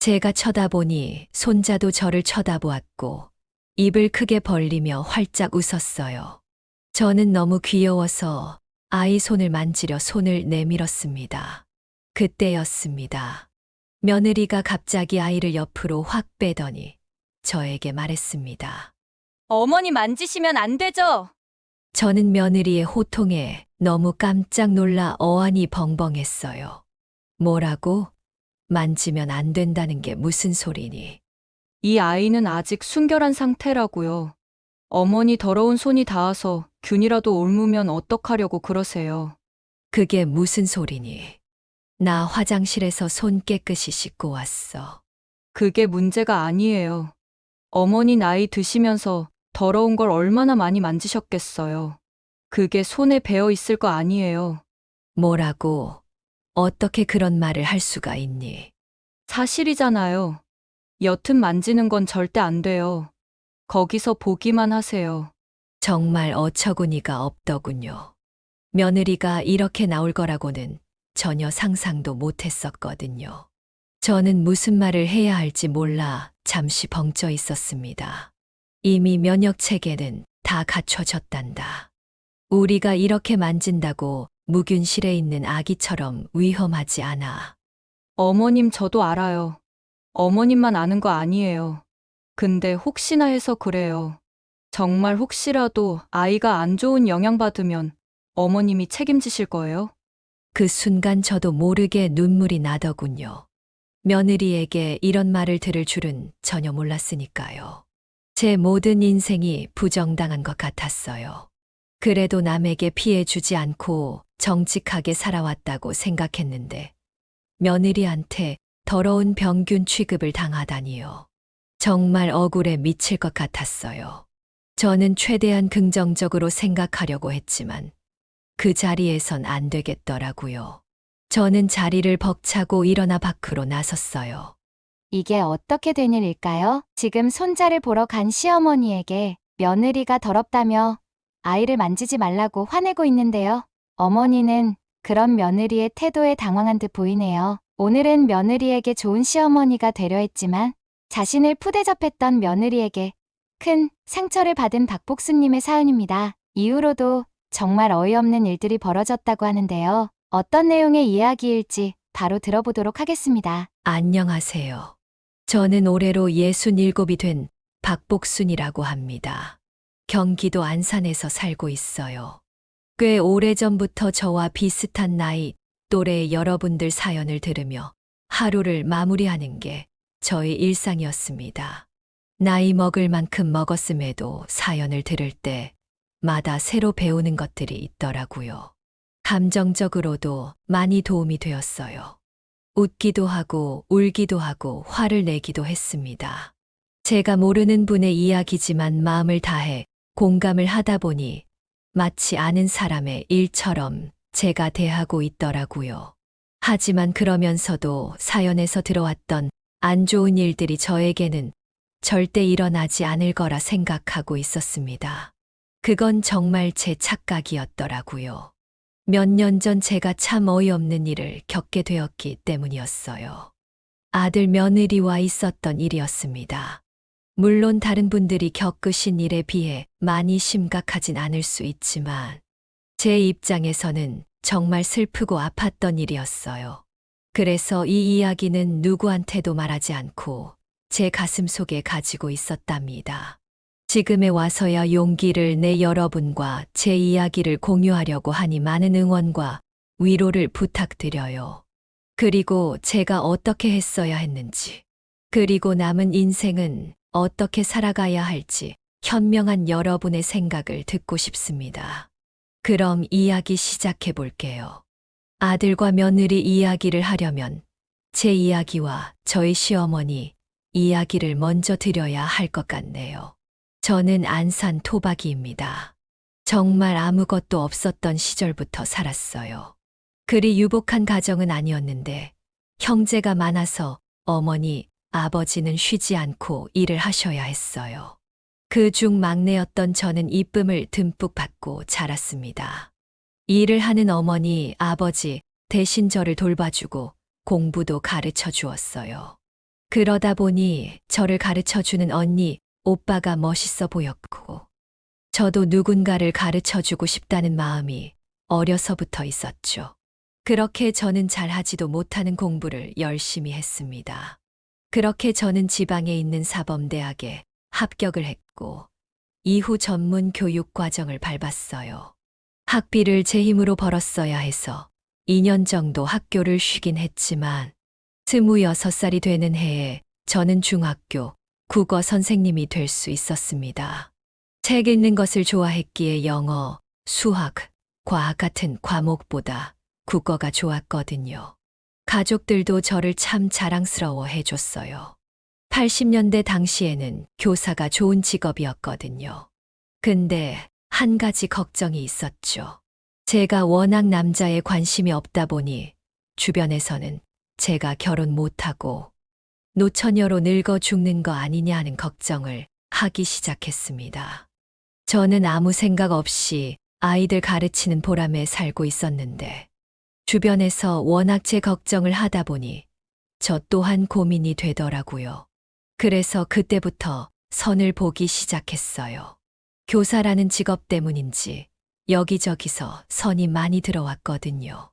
제가 쳐다보니 손자도 저를 쳐다보았고 입을 크게 벌리며 활짝 웃었어요. 저는 너무 귀여워서 아이 손을 만지려 손을 내밀었습니다. 그때였습니다. 며느리가 갑자기 아이를 옆으로 확 빼더니 저에게 말했습니다. 어머니 만지시면 안 되죠? 저는 며느리의 호통에 너무 깜짝 놀라 어안이 벙벙했어요. 뭐라고? 만지면 안 된다는 게 무슨 소리니? 이 아이는 아직 순결한 상태라고요. 어머니 더러운 손이 닿아서 균이라도 옮으면 어떡하려고 그러세요. 그게 무슨 소리니? 나 화장실에서 손 깨끗이 씻고 왔어. 그게 문제가 아니에요. 어머니 나이 드시면서 더러운 걸 얼마나 많이 만지셨겠어요. 그게 손에 배어 있을 거 아니에요. 뭐라고? 어떻게 그런 말을 할 수가 있니? 사실이잖아요. 옅은 만지는 건 절대 안 돼요. 거기서 보기만 하세요. 정말 어처구니가 없더군요. 며느리가 이렇게 나올 거라고는 전혀 상상도 못 했었거든요. 저는 무슨 말을 해야 할지 몰라 잠시 벙쪄 있었습니다. 이미 면역 체계는 다 갖춰졌단다. 우리가 이렇게 만진다고 무균실에 있는 아기처럼 위험하지 않아. 어머님 저도 알아요. 어머님만 아는 거 아니에요. 근데 혹시나 해서 그래요. 정말 혹시라도 아이가 안 좋은 영향 받으면 어머님이 책임지실 거예요? 그 순간 저도 모르게 눈물이 나더군요. 며느리에게 이런 말을 들을 줄은 전혀 몰랐으니까요. 제 모든 인생이 부정당한 것 같았어요. 그래도 남에게 피해 주지 않고 정직하게 살아왔다고 생각했는데 며느리한테 더러운 병균 취급을 당하다니요. 정말 억울해 미칠 것 같았어요. 저는 최대한 긍정적으로 생각하려고 했지만 그 자리에선 안 되겠더라고요. 저는 자리를 벅차고 일어나 밖으로 나섰어요. 이게 어떻게 된 일일까요? 지금 손자를 보러 간 시어머니에게 며느리가 더럽다며 아이를 만지지 말라고 화내고 있는데요. 어머니는 그런 며느리의 태도에 당황한 듯 보이네요. 오늘은 며느리에게 좋은 시어머니가 되려 했지만 자신을 푸대접했던 며느리에게 큰 상처를 받은 박복수님의 사연입니다. 이후로도 정말 어이없는 일들이 벌어졌다고 하는데요. 어떤 내용의 이야기일지 바로 들어보도록 하겠습니다. 안녕하세요. 저는 올해로 67이 된 박복순이라고 합니다. 경기도 안산에서 살고 있어요. 꽤 오래전부터 저와 비슷한 나이 또래의 여러분들 사연을 들으며 하루를 마무리하는 게 저의 일상이었습니다. 나이 먹을 만큼 먹었음에도 사연을 들을 때마다 새로 배우는 것들이 있더라고요. 감정적으로도 많이 도움이 되었어요. 웃기도 하고 울기도 하고 화를 내기도 했습니다. 제가 모르는 분의 이야기지만 마음을 다해 공감을 하다 보니 마치 아는 사람의 일처럼 제가 대하고 있더라고요. 하지만 그러면서도 사연에서 들어왔던 안 좋은 일들이 저에게는 절대 일어나지 않을 거라 생각하고 있었습니다. 그건 정말 제 착각이었더라고요. 몇 년 전 제가 참 어이없는 일을 겪게 되었기 때문이었어요. 아들 며느리와 있었던 일이었습니다. 물론 다른 분들이 겪으신 일에 비해 많이 심각하진 않을 수 있지만 제 입장에서는 정말 슬프고 아팠던 일이었어요. 그래서 이 이야기는 누구한테도 말하지 않고 제 가슴 속에 가지고 있었답니다. 지금에 와서야 용기를 내 여러분과 제 이야기를 공유하려고 하니 많은 응원과 위로를 부탁드려요. 그리고 제가 어떻게 했어야 했는지, 그리고 남은 인생은 어떻게 살아가야 할지 현명한 여러분의 생각을 듣고 싶습니다. 그럼 이야기 시작해 볼게요. 아들과 며느리 이야기를 하려면 제 이야기와 저희 시어머니 이야기를 먼저 드려야 할 것 같네요. 저는 안산 토박이입니다. 정말 아무것도 없었던 시절부터 살았어요. 그리 유복한 가정은 아니었는데 형제가 많아서 어머니, 아버지는 쉬지 않고 일을 하셔야 했어요. 그중 막내였던 저는 이쁨을 듬뿍 받고 자랐습니다. 일을 하는 어머니, 아버지 대신 저를 돌봐주고 공부도 가르쳐 주었어요. 그러다 보니 저를 가르쳐 주는 언니, 오빠가 멋있어 보였고, 저도 누군가를 가르쳐 주고 싶다는 마음이 어려서부터 있었죠. 그렇게 저는 잘하지도 못하는 공부를 열심히 했습니다. 그렇게 저는 지방에 있는 사범대학에 합격을 했고, 이후 전문 교육 과정을 밟았어요. 학비를 제 힘으로 벌었어야 해서 2년 정도 학교를 쉬긴 했지만, 26살이 되는 해에 저는 중학교 국어 선생님이 될 수 있었습니다. 책 읽는 것을 좋아했기에 영어, 수학, 과학 같은 과목보다 국어가 좋았거든요. 가족들도 저를 참 자랑스러워 해줬어요. 80년대 당시에는 교사가 좋은 직업이었거든요. 근데 한 가지 걱정이 있었죠. 제가 워낙 남자에 관심이 없다 보니 주변에서는 제가 결혼 못하고 노처녀로 늙어 죽는 거 아니냐 하는 걱정을 하기 시작했습니다. 저는 아무 생각 없이 아이들 가르치는 보람에 살고 있었는데 주변에서 워낙 제 걱정을 하다 보니 저 또한 고민이 되더라고요. 그래서 그때부터 선을 보기 시작했어요. 교사라는 직업 때문인지 여기저기서 선이 많이 들어왔거든요.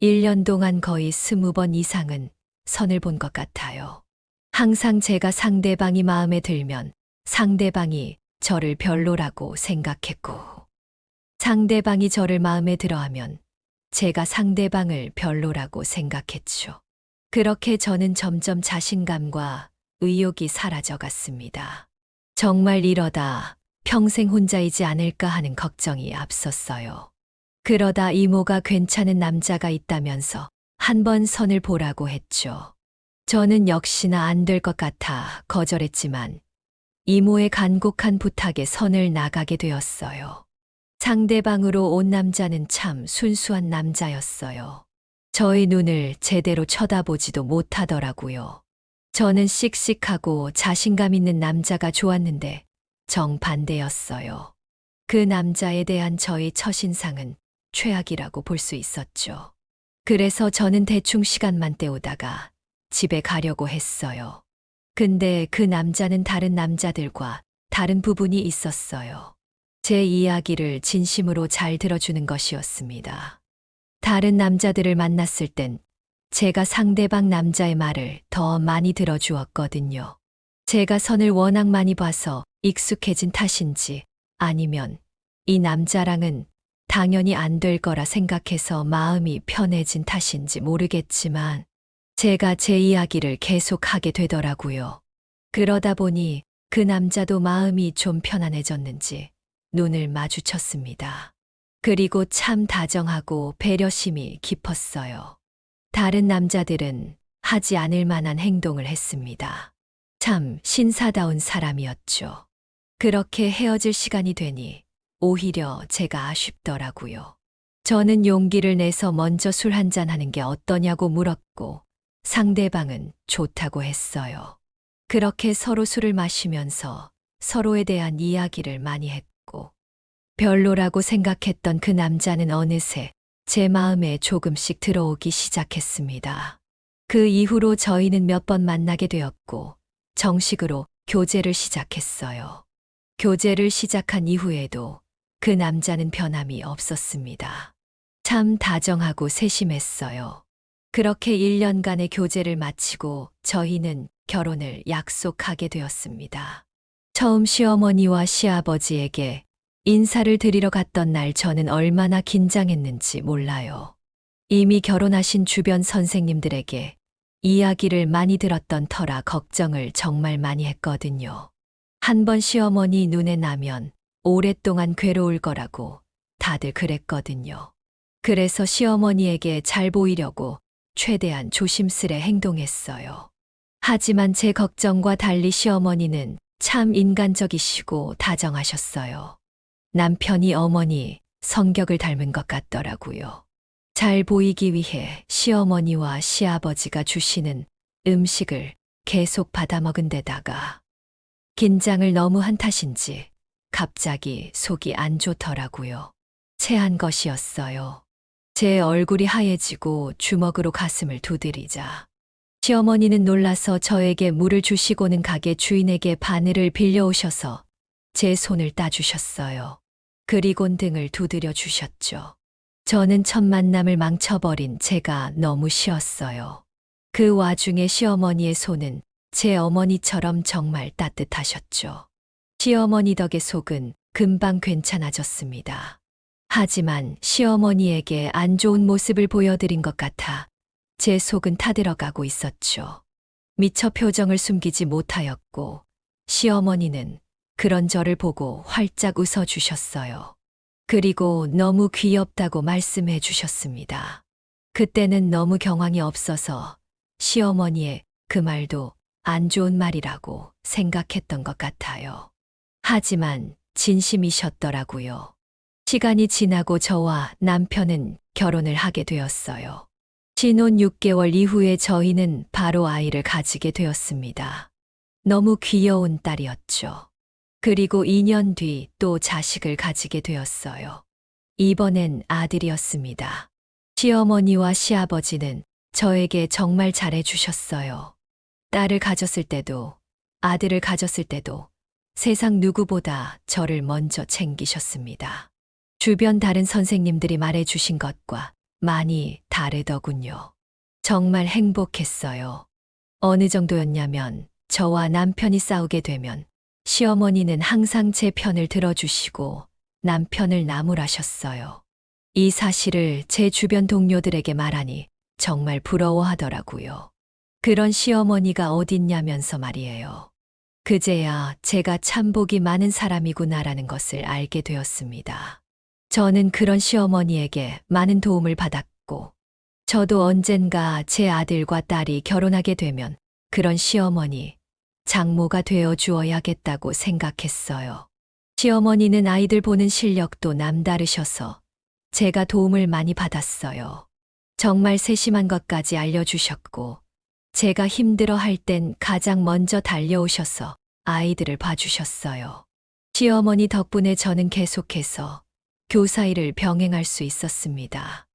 1년 동안 거의 20번 이상은 선을 본 것 같아요. 항상 제가 상대방이 마음에 들면 상대방이 저를 별로라고 생각했고, 상대방이 저를 마음에 들어하면 제가 상대방을 별로라고 생각했죠. 그렇게 저는 점점 자신감과 의욕이 사라져 갔습니다. 정말 이러다 평생 혼자이지 않을까 하는 걱정이 앞섰어요. 그러다 이모가 괜찮은 남자가 있다면서 한번 선을 보라고 했죠. 저는 역시나 안 될 것 같아 거절했지만 이모의 간곡한 부탁에 선을 나가게 되었어요. 상대방으로 온 남자는 참 순수한 남자였어요. 저의 눈을 제대로 쳐다보지도 못하더라고요. 저는 씩씩하고 자신감 있는 남자가 좋았는데 정반대였어요. 그 남자에 대한 저의 첫인상은 최악이라고 볼 수 있었죠. 그래서 저는 대충 시간만 때우다가 집에 가려고 했어요. 근데 그 남자는 다른 남자들과 다른 부분이 있었어요. 제 이야기를 진심으로 잘 들어주는 것이었습니다. 다른 남자들을 만났을 땐 제가 상대방 남자의 말을 더 많이 들어주었거든요. 제가 선을 워낙 많이 봐서 익숙해진 탓인지 아니면 이 남자랑은 당연히 안 될 거라 생각해서 마음이 편해진 탓인지 모르겠지만 제가 제 이야기를 계속하게 되더라고요. 그러다 보니 그 남자도 마음이 좀 편안해졌는지 눈을 마주쳤습니다. 그리고 참 다정하고 배려심이 깊었어요. 다른 남자들은 하지 않을 만한 행동을 했습니다. 참 신사다운 사람이었죠. 그렇게 헤어질 시간이 되니 오히려 제가 아쉽더라고요. 저는 용기를 내서 먼저 술 한잔 하는 게 어떠냐고 물었고 상대방은 좋다고 했어요. 그렇게 서로 술을 마시면서 서로에 대한 이야기를 많이 했고 별로라고 생각했던 그 남자는 어느새 제 마음에 조금씩 들어오기 시작했습니다. 그 이후로 저희는 몇 번 만나게 되었고 정식으로 교제를 시작했어요. 교제를 시작한 이후에도 그 남자는 변함이 없었습니다. 참 다정하고 세심했어요. 그렇게 1년간의 교제를 마치고 저희는 결혼을 약속하게 되었습니다. 처음 시어머니와 시아버지에게 인사를 드리러 갔던 날 저는 얼마나 긴장했는지 몰라요. 이미 결혼하신 주변 선생님들에게 이야기를 많이 들었던 터라 걱정을 정말 많이 했거든요. 한 번 시어머니 눈에 나면 오랫동안 괴로울 거라고 다들 그랬거든요. 그래서 시어머니에게 잘 보이려고 최대한 조심스레 행동했어요. 하지만 제 걱정과 달리 시어머니는 참 인간적이시고 다정하셨어요. 남편이 어머니 성격을 닮은 것 같더라고요. 잘 보이기 위해 시어머니와 시아버지가 주시는 음식을 계속 받아 먹은 데다가 긴장을 너무 한 탓인지 갑자기 속이 안 좋더라고요. 체한 것이었어요. 제 얼굴이 하얘지고 주먹으로 가슴을 두드리자 시어머니는 놀라서 저에게 물을 주시고는 가게 주인에게 바늘을 빌려오셔서 제 손을 따주셨어요. 그리곤 등을 두드려 주셨죠. 저는 첫 만남을 망쳐버린 제가 너무 쉬었어요. 그 와중에 시어머니의 손은 제 어머니처럼 정말 따뜻하셨죠. 시어머니 덕에 속은 금방 괜찮아졌습니다. 하지만 시어머니에게 안 좋은 모습을 보여드린 것 같아 제 속은 타들어가고 있었죠. 미처 표정을 숨기지 못하였고 시어머니는 그런 저를 보고 활짝 웃어주셨어요. 그리고 너무 귀엽다고 말씀해 주셨습니다. 그때는 너무 경황이 없어서 시어머니의 그 말도 안 좋은 말이라고 생각했던 것 같아요. 하지만 진심이셨더라고요. 시간이 지나고 저와 남편은 결혼을 하게 되었어요. 신혼 6개월 이후에 저희는 바로 아이를 가지게 되었습니다. 너무 귀여운 딸이었죠. 그리고 2년 뒤 또 자식을 가지게 되었어요. 이번엔 아들이었습니다. 시어머니와 시아버지는 저에게 정말 잘해주셨어요. 딸을 가졌을 때도, 아들을 가졌을 때도 세상 누구보다 저를 먼저 챙기셨습니다. 주변 다른 선생님들이 말해주신 것과 많이 다르더군요. 정말 행복했어요. 어느 정도였냐면 저와 남편이 싸우게 되면 시어머니는 항상 제 편을 들어주시고 남편을 나무라셨어요. 이 사실을 제 주변 동료들에게 말하니 정말 부러워하더라고요. 그런 시어머니가 어딨냐면서 말이에요. 그제야 제가 참 복이 많은 사람이구나라는 것을 알게 되었습니다. 저는 그런 시어머니에게 많은 도움을 받았고, 저도 언젠가 제 아들과 딸이 결혼하게 되면 그런 시어머니, 장모가 되어 주어야겠다고 생각했어요. 시어머니는 아이들 보는 실력도 남다르셔서 제가 도움을 많이 받았어요. 정말 세심한 것까지 알려주셨고, 제가 힘들어 할 땐 가장 먼저 달려오셔서 아이들을 봐주셨어요. 시어머니 덕분에 저는 계속해서 교사 일을 병행할 수 있었습니다.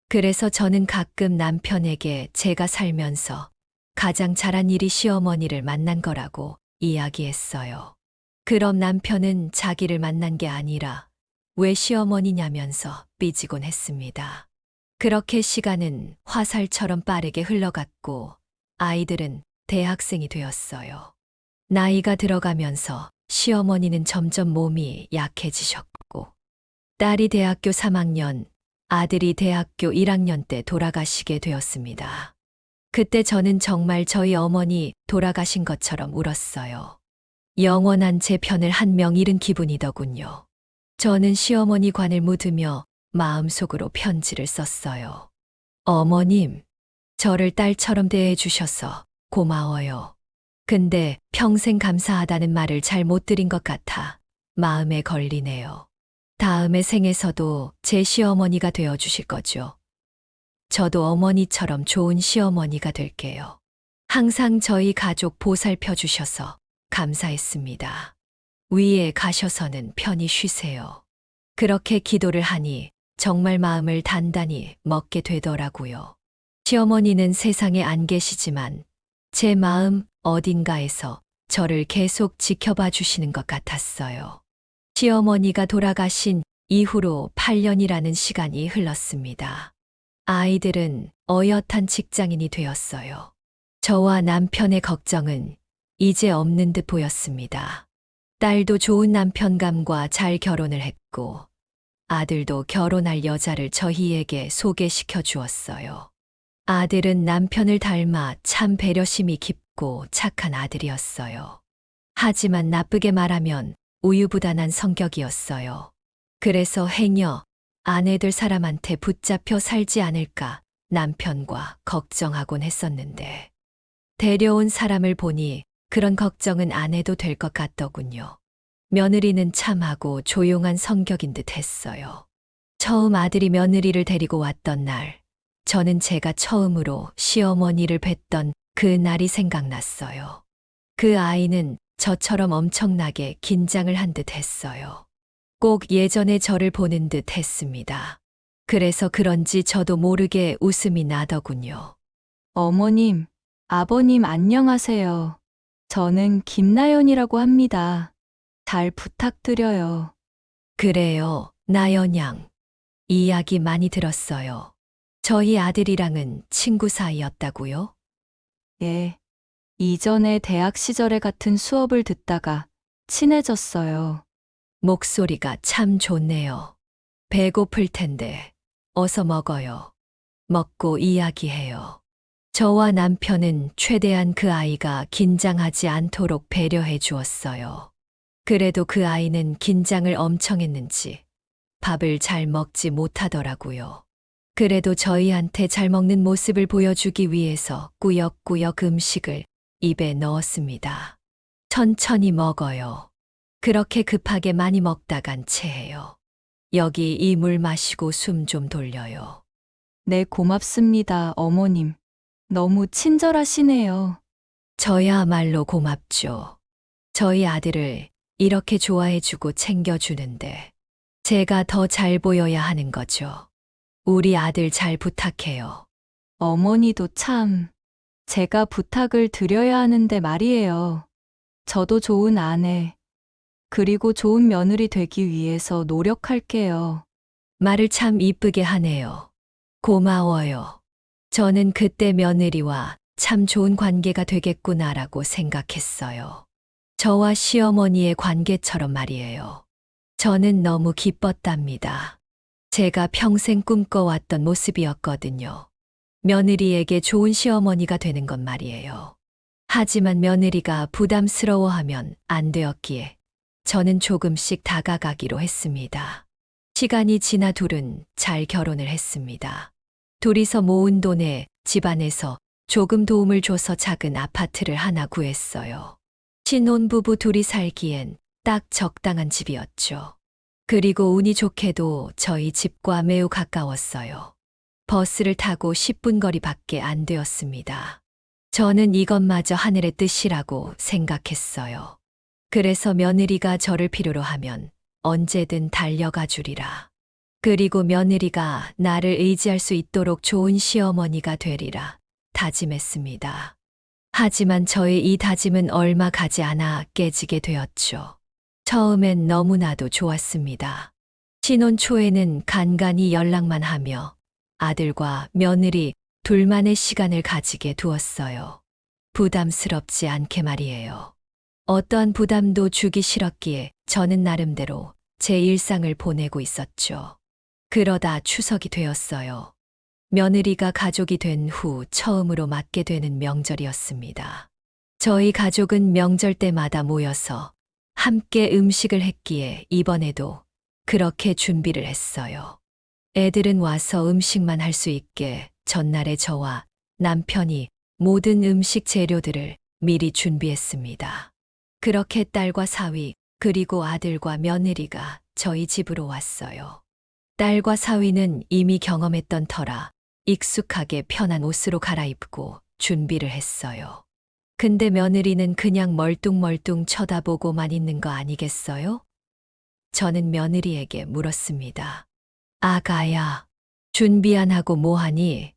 그래서 저는 가끔 남편에게 제가 살면서 가장 잘한 일이 시어머니를 만난 거라고 이야기했어요. 그럼 남편은 자기를 만난 게 아니라 왜 시어머니냐면서 삐지곤 했습니다. 그렇게 시간은 화살처럼 빠르게 흘러갔고 아이들은 대학생이 되었어요. 나이가 들어가면서 시어머니는 점점 몸이 약해지셨고 딸이 대학교 3학년, 아들이 대학교 1학년 때 돌아가시게 되었습니다. 그때 저는 정말 저희 어머니 돌아가신 것처럼 울었어요. 영원한 제 편을 한 명 잃은 기분이더군요. 저는 시어머니 관을 묻으며 마음속으로 편지를 썼어요. 어머님, 저를 딸처럼 대해 주셔서 고마워요. 근데 평생 감사하다는 말을 잘 못 드린 것 같아 마음에 걸리네요. 다음의 생에서도 제 시어머니가 되어 주실 거죠? 저도 어머니처럼 좋은 시어머니가 될게요. 항상 저희 가족 보살펴 주셔서 감사했습니다. 위에 가셔서는 편히 쉬세요. 그렇게 기도를 하니 정말 마음을 단단히 먹게 되더라고요. 시어머니는 세상에 안 계시지만 제 마음 어딘가에서 저를 계속 지켜봐 주시는 것 같았어요. 시어머니가 돌아가신 이후로 8년이라는 시간이 흘렀습니다. 아이들은 어엿한 직장인이 되었어요. 저와 남편의 걱정은 이제 없는 듯 보였습니다. 딸도 좋은 남편감과 잘 결혼을 했고, 아들도 결혼할 여자를 저희에게 소개시켜 주었어요. 아들은 남편을 닮아 참 배려심이 깊고 착한 아들이었어요. 하지만 나쁘게 말하면 우유부단한 성격이었어요. 그래서 행여 아내 될 사람한테 붙잡혀 살지 않을까 남편과 걱정하곤 했었는데, 데려온 사람을 보니 그런 걱정은 안 해도 될 것 같더군요. 며느리는 참하고 조용한 성격인 듯 했어요. 처음 아들이 며느리를 데리고 왔던 날, 저는 제가 처음으로 시어머니를 뵀던 그 날이 생각났어요. 그 아이는 저처럼 엄청나게 긴장을 한 듯 했어요. 꼭 예전에 저를 보는 듯 했습니다. 그래서 그런지 저도 모르게 웃음이 나더군요. 어머님, 아버님 안녕하세요. 저는 김나연이라고 합니다. 잘 부탁드려요. 그래요, 나연양. 이야기 많이 들었어요. 저희 아들이랑은 친구 사이였다고요? 예. 이전에 대학 시절에 같은 수업을 듣다가 친해졌어요. 목소리가 참 좋네요. 배고플 텐데 어서 먹어요. 먹고 이야기해요. 저와 남편은 최대한 그 아이가 긴장하지 않도록 배려해 주었어요. 그래도 그 아이는 긴장을 엄청 했는지 밥을 잘 먹지 못하더라고요. 그래도 저희한테 잘 먹는 모습을 보여주기 위해서 꾸역꾸역 음식을 입에 넣었습니다. 천천히 먹어요. 그렇게 급하게 많이 먹다간 체해요. 여기 이 물 마시고 숨 좀 돌려요. 네, 고맙습니다, 어머님. 너무 친절하시네요. 저야말로 고맙죠. 저희 아들을 이렇게 좋아해주고 챙겨주는데 제가 더 잘 보여야 하는 거죠. 우리 아들 잘 부탁해요. 어머니도 참, 제가 부탁을 드려야 하는데 말이에요. 저도 좋은 아내, 그리고 좋은 며느리 되기 위해서 노력할게요. 말을 참 이쁘게 하네요. 고마워요. 저는 그때 며느리와 참 좋은 관계가 되겠구나라고 생각했어요. 저와 시어머니의 관계처럼 말이에요. 저는 너무 기뻤답니다. 제가 평생 꿈꿔왔던 모습이었거든요. 며느리에게 좋은 시어머니가 되는 건 말이에요. 하지만 며느리가 부담스러워하면 안 되었기에 저는 조금씩 다가가기로 했습니다. 시간이 지나 둘은 잘 결혼을 했습니다. 둘이서 모은 돈에 집안에서 조금 도움을 줘서 작은 아파트를 하나 구했어요. 신혼부부 둘이 살기엔 딱 적당한 집이었죠. 그리고 운이 좋게도 저희 집과 매우 가까웠어요. 버스를 타고 10분 거리밖에 안 되었습니다. 저는 이것마저 하늘의 뜻이라고 생각했어요. 그래서 며느리가 저를 필요로 하면 언제든 달려가 주리라. 그리고 며느리가 나를 의지할 수 있도록 좋은 시어머니가 되리라 다짐했습니다. 하지만 저의 이 다짐은 얼마 가지 않아 깨지게 되었죠. 처음엔 너무나도 좋았습니다. 신혼 초에는 간간히 연락만 하며 아들과 며느리 둘만의 시간을 가지게 두었어요. 부담스럽지 않게 말이에요. 어떠한 부담도 주기 싫었기에 저는 나름대로 제 일상을 보내고 있었죠. 그러다 추석이 되었어요. 며느리가 가족이 된 후 처음으로 맞게 되는 명절이었습니다. 저희 가족은 명절 때마다 모여서 함께 음식을 했기에 이번에도 그렇게 준비를 했어요. 애들은 와서 음식만 할 수 있게 전날에 저와 남편이 모든 음식 재료들을 미리 준비했습니다. 그렇게 딸과 사위 그리고 아들과 며느리가 저희 집으로 왔어요. 딸과 사위는 이미 경험했던 터라 익숙하게 편한 옷으로 갈아입고 준비를 했어요. 근데 며느리는 그냥 멀뚱멀뚱 쳐다보고만 있는 거 아니겠어요? 저는 며느리에게 물었습니다. 아가야, 준비 안 하고 뭐하니?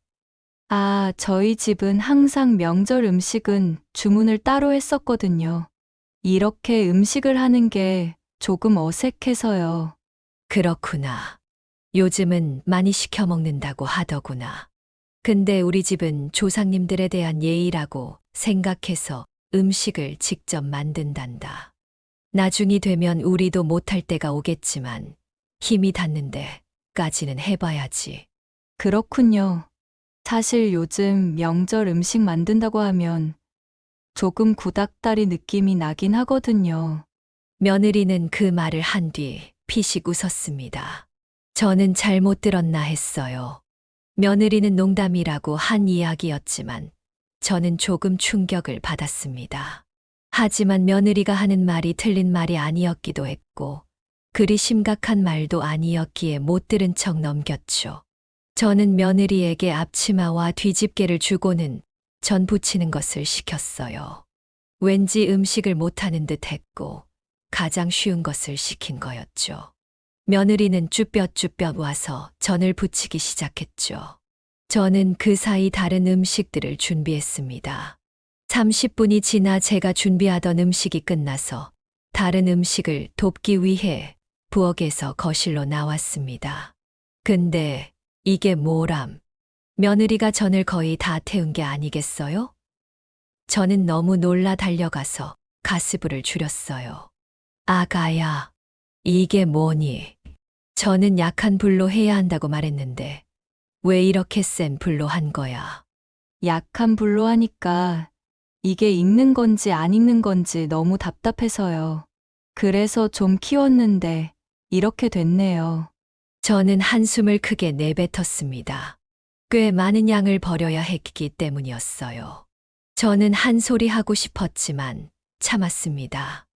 아, 저희 집은 항상 명절 음식은 주문을 따로 했었거든요. 이렇게 음식을 하는 게 조금 어색해서요. 그렇구나. 요즘은 많이 시켜 먹는다고 하더구나. 근데 우리 집은 조상님들에 대한 예의라고 생각해서 음식을 직접 만든단다. 나중이 되면 우리도 못할 때가 오겠지만 힘이 닿는데까지는 해봐야지. 그렇군요. 사실 요즘 명절 음식 만든다고 하면 조금 구닥다리 느낌이 나긴 하거든요. 며느리는 그 말을 한 뒤 피식 웃었습니다. 저는 잘못 들었나 했어요. 며느리는 농담이라고 한 이야기였지만 저는 조금 충격을 받았습니다. 하지만 며느리가 하는 말이 틀린 말이 아니었기도 했고 그리 심각한 말도 아니었기에 못 들은 척 넘겼죠. 저는 며느리에게 앞치마와 뒤집개를 주고는 전 부치는 것을 시켰어요. 왠지 음식을 못하는 듯 했고 가장 쉬운 것을 시킨 거였죠. 며느리는 쭈뼛쭈뼛 와서 전을 부치기 시작했죠. 저는 그 사이 다른 음식들을 준비했습니다. 30분이 지나 제가 준비하던 음식이 끝나서 다른 음식을 돕기 위해 부엌에서 거실로 나왔습니다. 근데 이게 뭐람? 며느리가 전을 거의 다 태운 게 아니겠어요? 저는 너무 놀라 달려가서 가스불을 줄였어요. 아가야, 이게 뭐니? 저는 약한 불로 해야 한다고 말했는데 왜 이렇게 센 불로 한 거야? 약한 불로 하니까 이게 익는 건지 안 익는 건지 너무 답답해서요. 그래서 좀 키웠는데 이렇게 됐네요. 저는 한숨을 크게 내뱉었습니다. 꽤 많은 양을 버려야 했기 때문이었어요. 저는 한 소리 하고 싶었지만 참았습니다.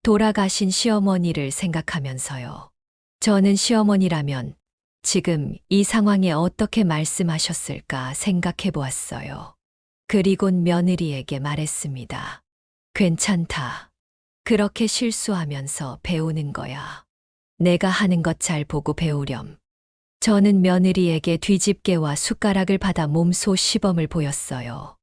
돌아가신 시어머니를 생각하면서요. 저는 시어머니라면 지금 이 상황에 어떻게 말씀하셨을까 생각해 보았어요. 그리곤 며느리에게 말했습니다. 괜찮다. 그렇게 실수하면서 배우는 거야. 내가 하는 것 잘 보고 배우렴. 저는 며느리에게 뒤집개와 숟가락을 받아 몸소 시범을 보였어요.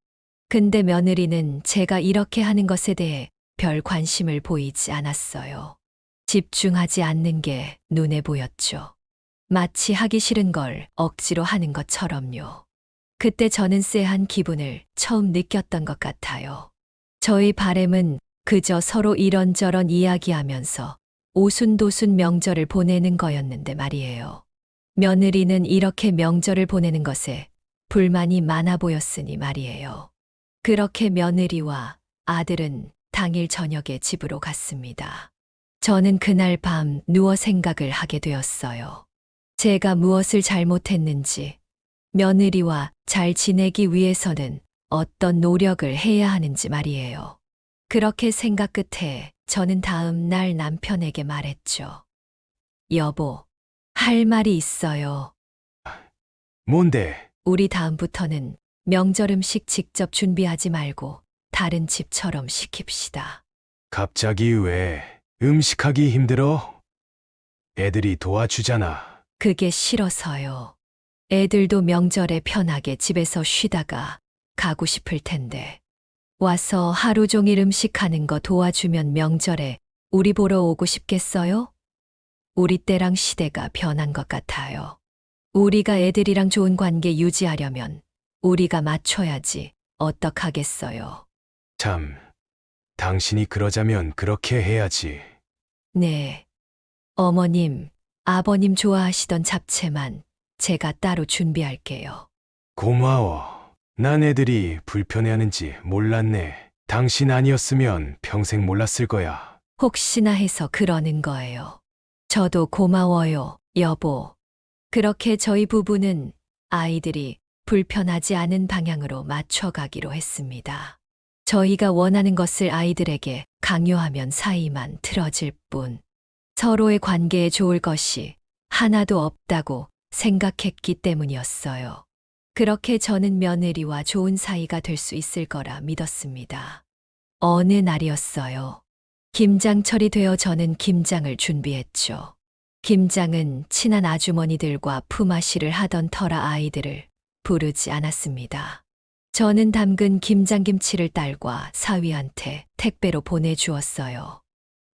근데 며느리는 제가 이렇게 하는 것에 대해 별 관심을 보이지 않았어요. 집중하지 않는 게 눈에 보였죠. 마치 하기 싫은 걸 억지로 하는 것처럼요. 그때 저는 쎄한 기분을 처음 느꼈던 것 같아요. 저희 바램은 그저 서로 이런저런 이야기하면서 오순도순 명절을 보내는 거였는데 말이에요. 며느리는 이렇게 명절을 보내는 것에 불만이 많아 보였으니 말이에요. 그렇게 며느리와 아들은 당일 저녁에 집으로 갔습니다. 저는 그날 밤 누워 생각을 하게 되었어요. 제가 무엇을 잘못했는지, 며느리와 잘 지내기 위해서는 어떤 노력을 해야 하는지 말이에요. 그렇게 생각 끝에 저는 다음 날 남편에게 말했죠. 여보, 할 말이 있어요. 뭔데? 우리 다음부터는 명절 음식 직접 준비하지 말고 다른 집처럼 시킵시다. 갑자기 왜 음식하기 힘들어? 애들이 도와주잖아. 그게 싫어서요. 애들도 명절에 편하게 집에서 쉬다가 가고 싶을 텐데. 와서 하루 종일 음식하는 거 도와주면 명절에 우리 보러 오고 싶겠어요? 우리 때랑 시대가 변한 것 같아요. 우리가 애들이랑 좋은 관계 유지하려면 우리가 맞춰야지 어떡하겠어요. 참, 당신이 그러자면 그렇게 해야지. 네. 어머님, 아버님 좋아하시던 잡채만 제가 따로 준비할게요. 고마워. 난 애들이 불편해하는지 몰랐네. 당신 아니었으면 평생 몰랐을 거야. 혹시나 해서 그러는 거예요. 저도 고마워요, 여보. 그렇게 저희 부부는 아이들이 불편하지 않은 방향으로 맞춰가기로 했습니다. 저희가 원하는 것을 아이들에게 강요하면 사이만 틀어질 뿐, 서로의 관계에 좋을 것이 하나도 없다고 생각했기 때문이었어요. 그렇게 저는 며느리와 좋은 사이가 될 수 있을 거라 믿었습니다. 어느 날이었어요. 김장철이 되어 저는 김장을 준비했죠. 김장은 친한 아주머니들과 품앗이를 하던 터라 아이들을 부르지 않았습니다. 저는 담근 김장김치를 딸과 사위한테 택배로 보내주었어요.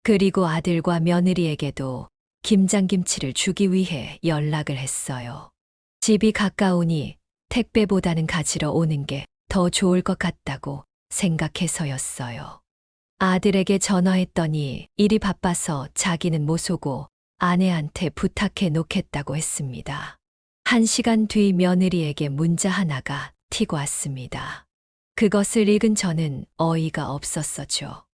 그리고 아들과 며느리에게도 김장김치를 주기 위해 연락을 했어요. 집이 가까우니 택배보다는 가지러 오는 게 더 좋을 것 같다고 생각해서였어요. 아들에게 전화했더니 일이 바빠서 자기는 못 오고 아내한테 부탁해 놓겠다고 했습니다. 1시간 뒤 며느리에게 문자 하나가 튀고 왔습니다. 그것을 읽은 저는 어이가 없었어죠.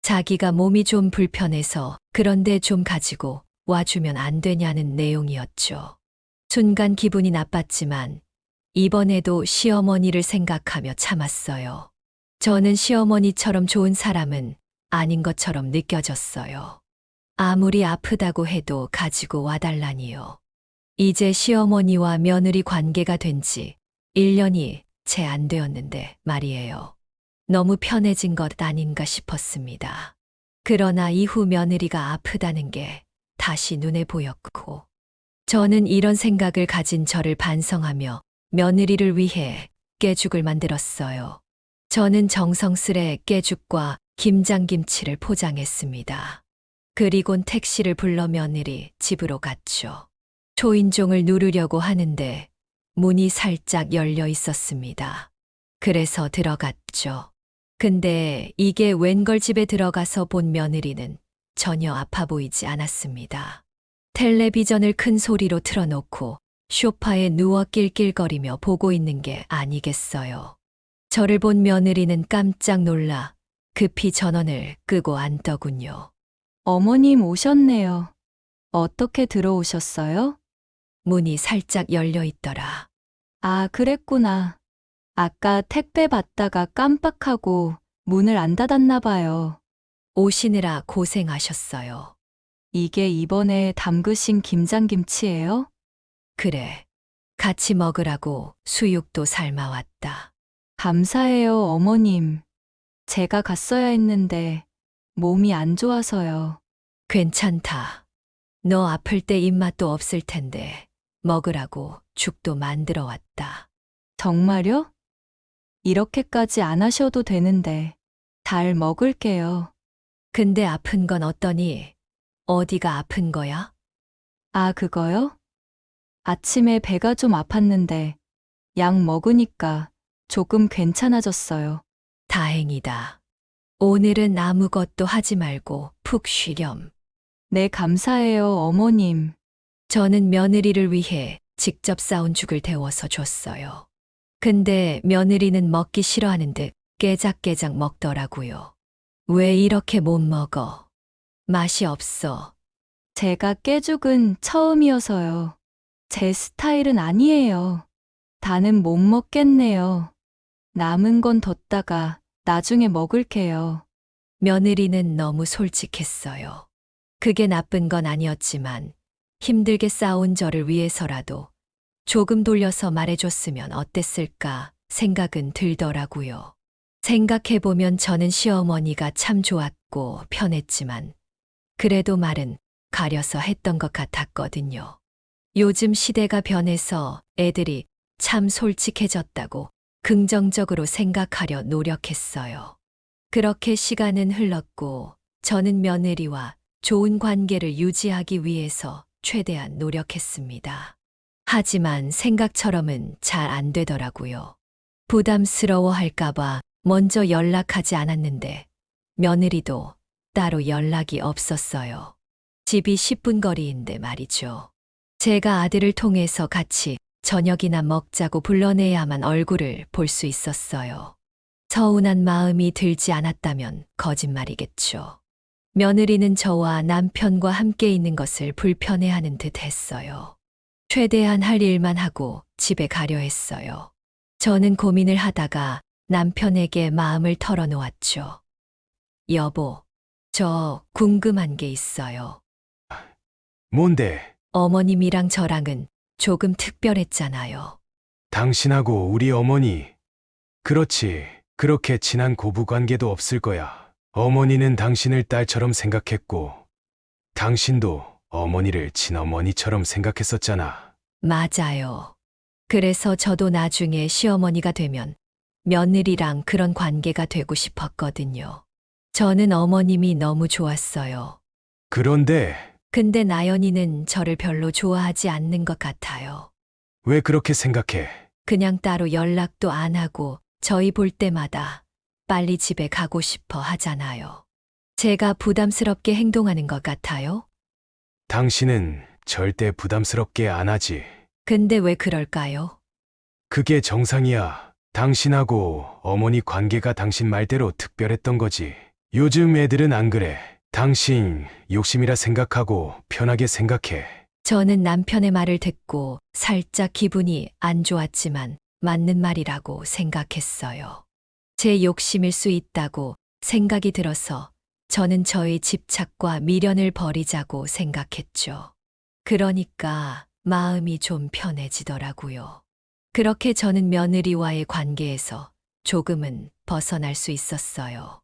자기가 몸이 좀 불편해서 그런데 좀 가지고 와주면 안 되냐는 내용이었죠. 순간 기분이 나빴지만 이번에도 시어머니를 생각하며 참았어요. 저는 시어머니처럼 좋은 사람은 아닌 것처럼 느껴졌어요. 아무리 아프다고 해도 가지고 와달라니요. 이제 시어머니와 며느리 관계가 된 지 1년이 채 안 되었는데 말이에요. 너무 편해진 것 아닌가 싶었습니다. 그러나 이후 며느리가 아프다는 게 다시 눈에 보였고, 저는 이런 생각을 가진 저를 반성하며 며느리를 위해 깨죽을 만들었어요. 저는 정성스레 깨죽과 김장김치를 포장했습니다. 그리곤 택시를 불러 며느리 집으로 갔죠. 초인종을 누르려고 하는데 문이 살짝 열려 있었습니다. 그래서 들어갔죠. 근데 이게 웬걸 집에 들어가서 본 며느리는 전혀 아파 보이지 않았습니다. 텔레비전을 큰 소리로 틀어놓고 소파에 누워 낄낄거리며 보고 있는 게 아니겠어요. 저를 본 며느리는 깜짝 놀라 급히 전원을 끄고 앉더군요. 어머님 오셨네요. 어떻게 들어오셨어요? 문이 살짝 열려 있더라. 아, 그랬구나. 아까 택배 받다가 깜빡하고 문을 안 닫았나 봐요. 오시느라 고생하셨어요. 이게 이번에 담그신 김장김치예요? 그래. 같이 먹으라고 수육도 삶아왔다. 감사해요, 어머님. 제가 갔어야 했는데 몸이 안 좋아서요. 괜찮다. 너 아플 때 입맛도 없을 텐데 먹으라고 죽도 만들어 왔다. 정말요? 이렇게까지 안 하셔도 되는데 잘 먹을게요. 근데 아픈 건 어떠니? 어디가 아픈 거야? 아, 그거요? 아침에 배가 좀 아팠는데 약 먹으니까 조금 괜찮아졌어요. 다행이다. 오늘은 아무것도 하지 말고 푹 쉬렴. 네, 감사해요, 어머님. 저는 며느리를 위해 직접 싸온 죽을 데워서 줬어요. 근데 며느리는 먹기 싫어하는 듯 깨작깨작 먹더라고요. 왜 이렇게 못 먹어? 맛이 없어. 제가 깨죽은 처음이어서요. 제 스타일은 아니에요. 다는 못 먹겠네요. 남은 건 뒀다가 나중에 먹을게요. 며느리는 너무 솔직했어요. 그게 나쁜 건 아니었지만 힘들게 싸운 저를 위해서라도 조금 돌려서 말해줬으면 어땠을까 생각은 들더라고요. 생각해보면 저는 시어머니가 참 좋았고 편했지만 그래도 말은 가려서 했던 것 같았거든요. 요즘 시대가 변해서 애들이 참 솔직해졌다고 긍정적으로 생각하려 노력했어요. 그렇게 시간은 흘렀고 저는 며느리와 좋은 관계를 유지하기 위해서 최대한 노력했습니다. 하지만 생각처럼은 잘 안 되더라고요. 부담스러워 할까봐 먼저 연락하지 않았는데 며느리도 따로 연락이 없었어요. 집이 10분 거리인데 말이죠. 제가 아들을 통해서 같이 저녁이나 먹자고 불러내야만 얼굴을 볼 수 있었어요. 서운한 마음이 들지 않았다면 거짓말이겠죠. 며느리는 저와 남편과 함께 있는 것을 불편해하는 듯 했어요. 최대한 할 일만 하고 집에 가려 했어요. 저는 고민을 하다가 남편에게 마음을 털어놓았죠. 여보, 저 궁금한 게 있어요. 뭔데? 어머님이랑 저랑은 조금 특별했잖아요. 당신하고 우리 어머니. 그렇지. 그렇게 친한 고부 관계도 없을 거야. 어머니는 당신을 딸처럼 생각했고, 당신도 어머니를 친어머니처럼 생각했었잖아. 맞아요. 그래서 저도 나중에 시어머니가 되면 며느리랑 그런 관계가 되고 싶었거든요. 저는 어머님이 너무 좋았어요. 그런데 근데 나연이는 저를 별로 좋아하지 않는 것 같아요. 왜 그렇게 생각해? 그냥 따로 연락도 안 하고 저희 볼 때마다 빨리 집에 가고 싶어 하잖아요. 제가 부담스럽게 행동하는 것 같아요? 당신은 절대 부담스럽게 안 하지. 근데 왜 그럴까요? 그게 정상이야. 당신하고 어머니 관계가 당신 말대로 특별했던 거지. 요즘 애들은 안 그래. 당신 욕심이라 생각하고 편하게 생각해. 저는 남편의 말을 듣고 살짝 기분이 안 좋았지만 맞는 말이라고 생각했어요. 제 욕심일 수 있다고 생각이 들어서 저는 저의 집착과 미련을 버리자고 생각했죠. 그러니까 마음이 좀 편해지더라고요. 그렇게 저는 며느리와의 관계에서 조금은 벗어날 수 있었어요.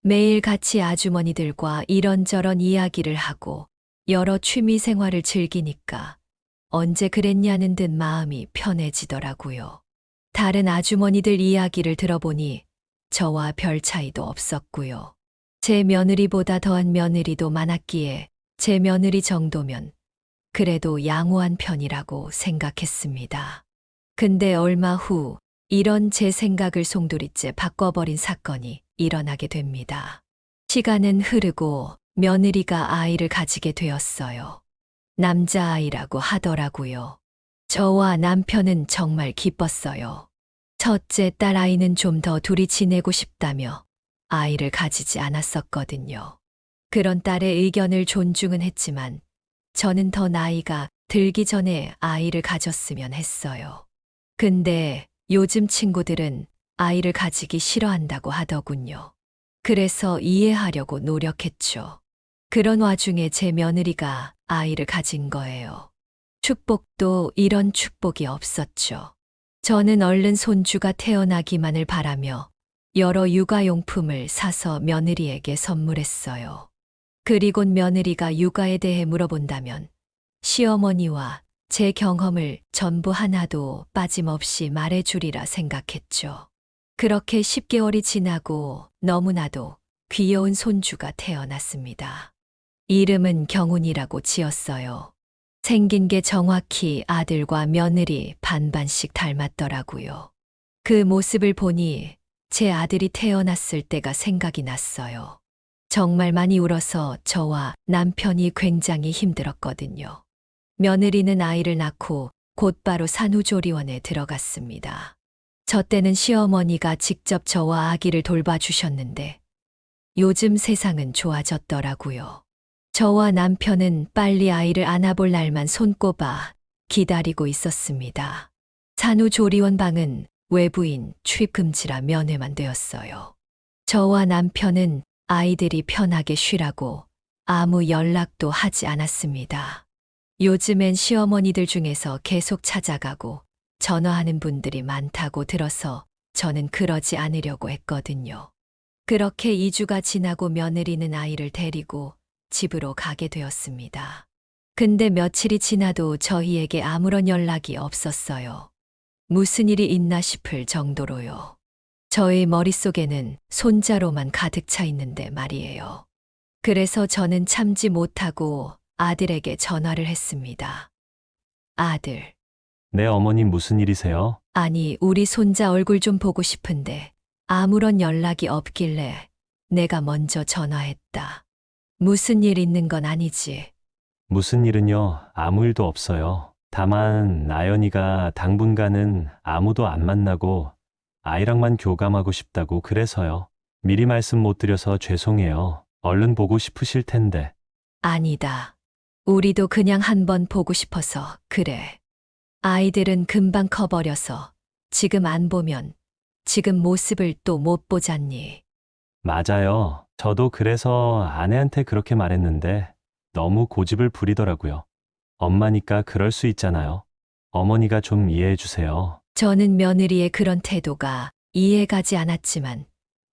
매일 같이 아주머니들과 이런저런 이야기를 하고 여러 취미 생활을 즐기니까 언제 그랬냐는 듯 마음이 편해지더라고요. 다른 아주머니들 이야기를 들어보니 저와 별 차이도 없었고요. 제 며느리보다 더한 며느리도 많았기에 제 며느리 정도면 그래도 양호한 편이라고 생각했습니다. 근데 얼마 후 이런 제 생각을 송두리째 바꿔버린 사건이 일어나게 됩니다. 시간은 흐르고 며느리가 아이를 가지게 되었어요. 남자아이라고 하더라고요. 저와 남편은 정말 기뻤어요. 첫째 딸 아이는 좀 더 둘이 지내고 싶다며 아이를 가지지 않았었거든요. 그런 딸의 의견을 존중은 했지만 저는 더 나이가 들기 전에 아이를 가졌으면 했어요. 근데 요즘 친구들은 아이를 가지기 싫어한다고 하더군요. 그래서 이해하려고 노력했죠. 그런 와중에 제 며느리가 아이를 가진 거예요. 축복도 이런 축복이 없었죠. 저는 얼른 손주가 태어나기만을 바라며 여러 육아용품을 사서 며느리에게 선물했어요. 그리곤 며느리가 육아에 대해 물어본다면 시어머니와 제 경험을 전부 하나도 빠짐없이 말해주리라 생각했죠. 그렇게 10개월이 지나고 너무나도 귀여운 손주가 태어났습니다. 이름은 경훈이라고 지었어요. 생긴 게 정확히 아들과 며느리 반반씩 닮았더라고요. 그 모습을 보니 제 아들이 태어났을 때가 생각이 났어요. 정말 많이 울어서 저와 남편이 굉장히 힘들었거든요. 며느리는 아이를 낳고 곧바로 산후조리원에 들어갔습니다. 저 때는 시어머니가 직접 저와 아기를 돌봐주셨는데 요즘 세상은 좋아졌더라고요. 저와 남편은 빨리 아이를 안아볼 날만 손꼽아 기다리고 있었습니다. 산후조리원 방은 외부인 출입금지라 면회만 되었어요. 저와 남편은 아이들이 편하게 쉬라고 아무 연락도 하지 않았습니다. 요즘엔 시어머니들 중에서 계속 찾아가고 전화하는 분들이 많다고 들어서 저는 그러지 않으려고 했거든요. 그렇게 2주가 지나고 며느리는 아이를 데리고 집으로 가게 되었습니다. 근데 며칠이 지나도 저희에게 아무런 연락이 없었어요. 무슨 일이 있나 싶을 정도로요. 저의 머릿속에는 손자로만 가득 차 있는데 말이에요. 그래서 저는 참지 못하고 아들에게 전화를 했습니다. 아들, 네, 어머님 무슨 일이세요? 아니, 우리 손자 얼굴 좀 보고 싶은데 아무런 연락이 없길래 내가 먼저 전화했다. 무슨 일 있는 건 아니지? 무슨 일은요? 아무 일도 없어요. 다만 나연이가 당분간은 아무도 안 만나고 아이랑만 교감하고 싶다고 그래서요. 미리 말씀 못 드려서 죄송해요. 얼른 보고 싶으실 텐데. 아니다. 우리도 그냥 한번 보고 싶어서 그래. 아이들은 금방 커버려서 지금 안 보면 지금 모습을 또 못 보잖니. 맞아요. 저도 그래서 아내한테 그렇게 말했는데 너무 고집을 부리더라고요. 엄마니까 그럴 수 있잖아요. 어머니가 좀 이해해 주세요. 저는 며느리의 그런 태도가 이해가지 않았지만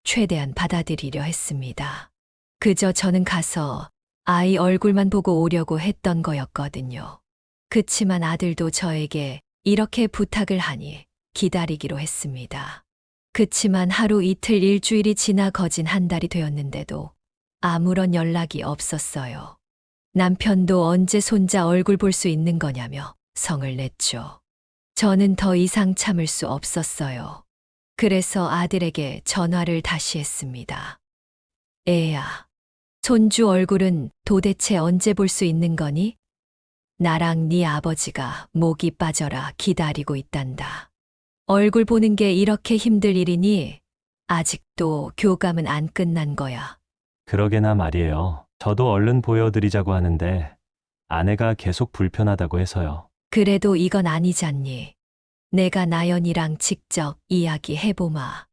최대한 받아들이려 했습니다. 그저 저는 가서 아이 얼굴만 보고 오려고 했던 거였거든요. 그치만 아들도 저에게 이렇게 부탁을 하니 기다리기로 했습니다. 그치만 하루 이틀 일주일이 지나 거진 한 달이 되었는데도 아무런 연락이 없었어요. 남편도 언제 손자 얼굴 볼 수 있는 거냐며 성을 냈죠. 저는 더 이상 참을 수 없었어요. 그래서 아들에게 전화를 다시 했습니다. 애야, 손주 얼굴은 도대체 언제 볼 수 있는 거니? 나랑 네 아버지가 목이 빠져라 기다리고 있단다. 얼굴 보는 게 이렇게 힘들 일이니 아직도 교감은 안 끝난 거야. 그러게나 말이에요. 저도 얼른 보여드리자고 하는데 아내가 계속 불편하다고 해서요. 그래도 이건 아니잖니. 내가 나연이랑 직접 이야기해보마.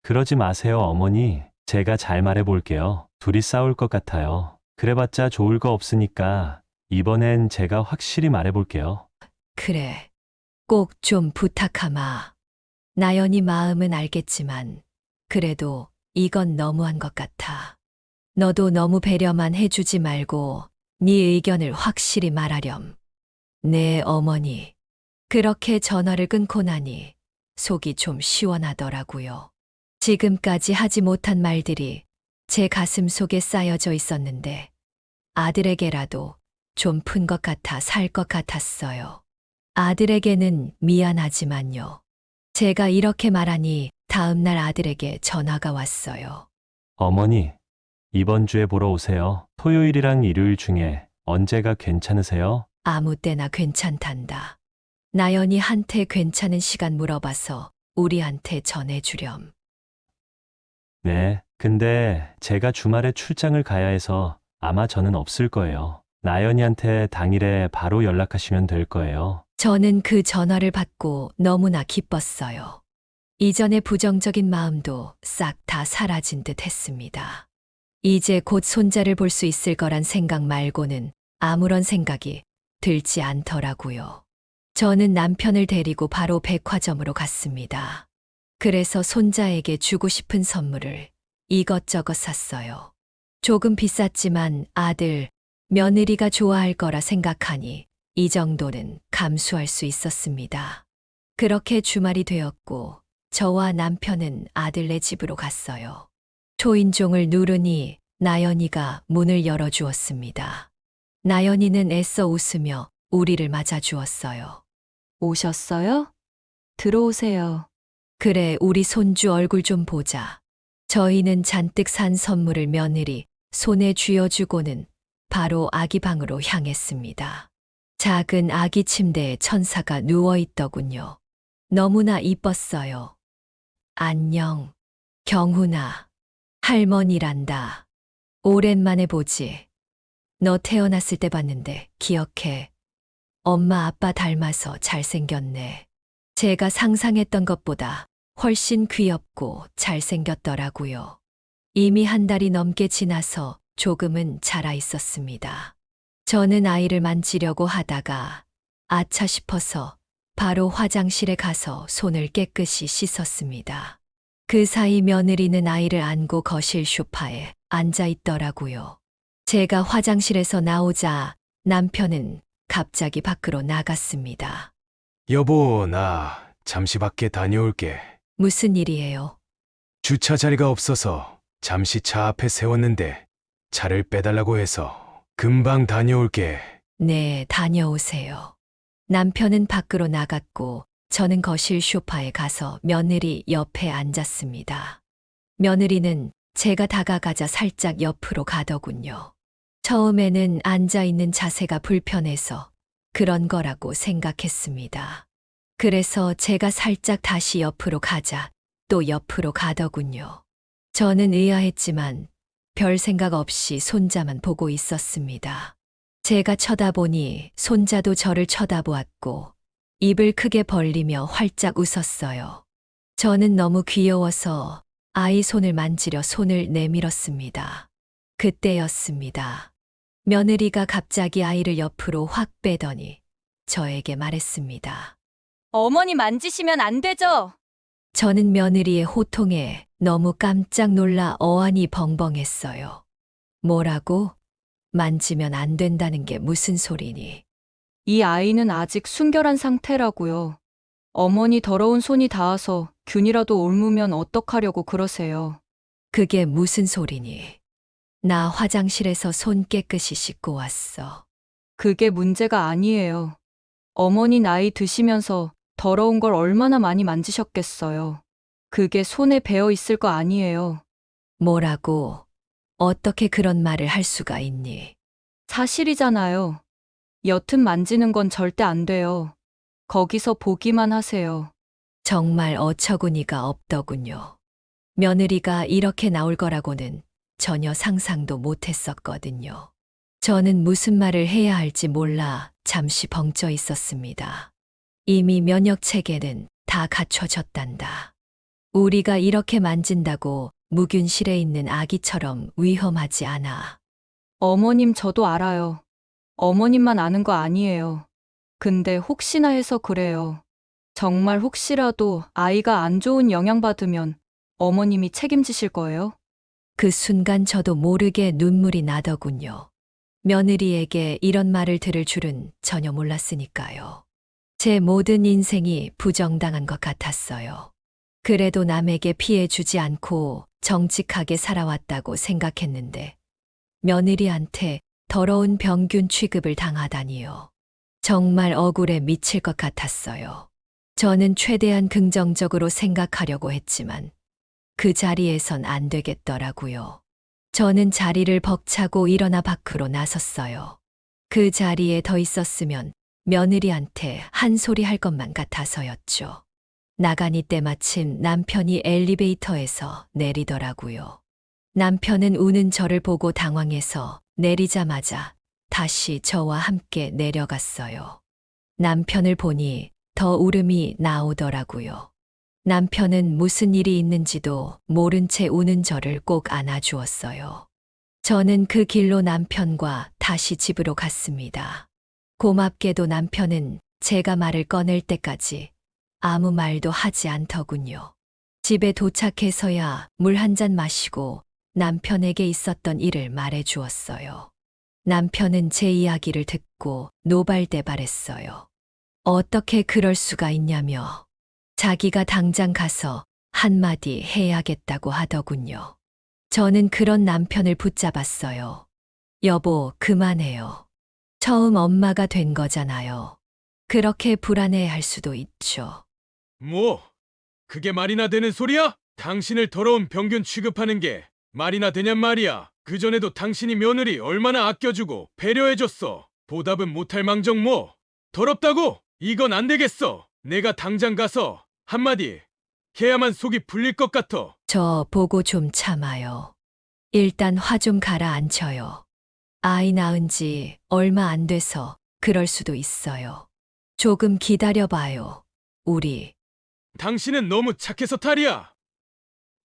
그러지 마세요, 어머니. 제가 잘 말해볼게요. 둘이 싸울 것 같아요. 그래봤자 좋을 거 없으니까 이번엔 제가 확실히 말해볼게요. 그래. 꼭 좀 부탁하마. 나연이 마음은 알겠지만 그래도 이건 너무한 것 같아. 너도 너무 배려만 해주지 말고 네 의견을 확실히 말하렴. 네, 어머니. 그렇게 전화를 끊고 나니 속이 좀 시원하더라고요. 지금까지 하지 못한 말들이 제 가슴 속에 쌓여져 있었는데 아들에게라도 좀 푼 것 같아 살 것 같았어요. 아들에게는 미안하지만요. 제가 이렇게 말하니 다음날 아들에게 전화가 왔어요. 어머니, 이번 주에 보러 오세요. 토요일이랑 일요일 중에 언제가 괜찮으세요? 아무 때나 괜찮단다. 나연이한테 괜찮은 시간 물어봐서 우리한테 전해주렴. 네, 근데 제가 주말에 출장을 가야 해서 아마 저는 없을 거예요. 나연이한테 당일에 바로 연락하시면 될 거예요. 저는 그 전화를 받고 너무나 기뻤어요. 이전의 부정적인 마음도 싹 다 사라진 듯 했습니다. 이제 곧 손자를 볼 수 있을 거란 생각 말고는 아무런 생각이 들지 않더라고요. 저는 남편을 데리고 바로 백화점으로 갔습니다. 그래서 손자에게 주고 싶은 선물을 이것저것 샀어요. 조금 비쌌지만 아들, 며느리가 좋아할 거라 생각하니 이 정도는 감수할 수 있었습니다. 그렇게 주말이 되었고 저와 남편은 아들네 집으로 갔어요. 초인종을 누르니 나연이가 문을 열어주었습니다. 나연이는 애써 웃으며 우리를 맞아주었어요. 오셨어요? 들어오세요. 그래, 우리 손주 얼굴 좀 보자. 저희는 잔뜩 산 선물을 며느리 손에 쥐어주고는 바로 아기 방으로 향했습니다. 작은 아기 침대에 천사가 누워있더군요. 너무나 이뻤어요. 안녕, 경훈아. 할머니란다. 오랜만에 보지. 너 태어났을 때 봤는데 기억해. 엄마 아빠 닮아서 잘생겼네. 제가 상상했던 것보다 훨씬 귀엽고 잘생겼더라고요. 이미 한 달이 넘게 지나서 조금은 자라 있었습니다. 저는 아이를 만지려고 하다가 아차 싶어서 바로 화장실에 가서 손을 깨끗이 씻었습니다. 그 사이 며느리는 아이를 안고 거실 소파에 앉아 있더라고요. 제가 화장실에서 나오자 남편은 갑자기 밖으로 나갔습니다. 여보, 나 잠시 밖에 다녀올게. 무슨 일이에요? 주차 자리가 없어서 잠시 차 앞에 세웠는데 차를 빼달라고 해서 금방 다녀올게. 네, 다녀오세요. 남편은 밖으로 나갔고 저는 거실 소파에 가서 며느리 옆에 앉았습니다. 며느리는 제가 다가가자 살짝 옆으로 가더군요. 처음에는 앉아있는 자세가 불편해서 그런 거라고 생각했습니다. 그래서 제가 살짝 다시 옆으로 가자 또 옆으로 가더군요. 저는 의아했지만 별 생각 없이 손자만 보고 있었습니다. 제가 쳐다보니 손자도 저를 쳐다보았고 입을 크게 벌리며 활짝 웃었어요. 저는 너무 귀여워서 아이 손을 만지려 손을 내밀었습니다. 그때였습니다. 며느리가 갑자기 아이를 옆으로 확 빼더니 저에게 말했습니다. 어머니 만지시면 안 되죠? 저는 며느리의 호통에 너무 깜짝 놀라 어안이 벙벙했어요. 뭐라고? 만지면 안 된다는 게 무슨 소리니? 이 아이는 아직 순결한 상태라고요. 어머니 더러운 손이 닿아서 균이라도 옮으면 어떡하려고 그러세요. 그게 무슨 소리니? 나 화장실에서 손 깨끗이 씻고 왔어. 그게 문제가 아니에요. 어머니 나이 드시면서 더러운 걸 얼마나 많이 만지셨겠어요. 그게 손에 배어 있을 거 아니에요. 뭐라고? 어떻게 그런 말을 할 수가 있니? 사실이잖아요. 여튼 만지는 건 절대 안 돼요. 거기서 보기만 하세요. 정말 어처구니가 없더군요. 며느리가 이렇게 나올 거라고는 전혀 상상도 못했었거든요. 저는 무슨 말을 해야 할지 몰라 잠시 벙쪄 있었습니다. 이미 면역 체계는 다 갖춰졌단다. 우리가 이렇게 만진다고 무균실에 있는 아기처럼 위험하지 않아. 어머님 저도 알아요. 어머님만 아는 거 아니에요. 근데 혹시나 해서 그래요. 정말 혹시라도 아이가 안 좋은 영향 받으면 어머님이 책임지실 거예요? 그 순간 저도 모르게 눈물이 나더군요. 며느리에게 이런 말을 들을 줄은 전혀 몰랐으니까요. 제 모든 인생이 부정당한 것 같았어요. 그래도 남에게 피해 주지 않고 정직하게 살아왔다고 생각했는데 며느리한테 더러운 병균 취급을 당하다니요. 정말 억울해 미칠 것 같았어요. 저는 최대한 긍정적으로 생각하려고 했지만 그 자리에선 안 되겠더라고요. 저는 자리를 벅차고 일어나 밖으로 나섰어요. 그 자리에 더 있었으면 며느리한테 한 소리 할 것만 같아서였죠. 나가니 때마침 남편이 엘리베이터에서 내리더라고요. 남편은 우는 저를 보고 당황해서 내리자마자 다시 저와 함께 내려갔어요. 남편을 보니 더 울음이 나오더라고요. 남편은 무슨 일이 있는지도 모른 채 우는 저를 꼭 안아주었어요. 저는 그 길로 남편과 다시 집으로 갔습니다. 고맙게도 남편은 제가 말을 꺼낼 때까지 아무 말도 하지 않더군요. 집에 도착해서야 물 한 잔 마시고 남편에게 있었던 일을 말해 주었어요. 남편은 제 이야기를 듣고 노발대발했어요. 어떻게 그럴 수가 있냐며 자기가 당장 가서 한마디 해야겠다고 하더군요. 저는 그런 남편을 붙잡았어요. 여보, 그만해요. 처음 엄마가 된 거잖아요. 그렇게 불안해할 수도 있죠. 뭐? 그게 말이나 되는 소리야? 당신을 더러운 병균 취급하는 게 말이나 되냔 말이야. 그전에도 당신이 며느리 얼마나 아껴주고 배려해줬어. 보답은 못할 망정 뭐? 더럽다고? 이건 안 되겠어. 내가 당장 가서 한마디 해야만 속이 풀릴 것 같아. 저 보고 좀 참아요. 일단 화 좀 가라앉혀요. 아이 낳은 지 얼마 안 돼서 그럴 수도 있어요. 조금 기다려봐요. 우리. 당신은 너무 착해서 탈이야.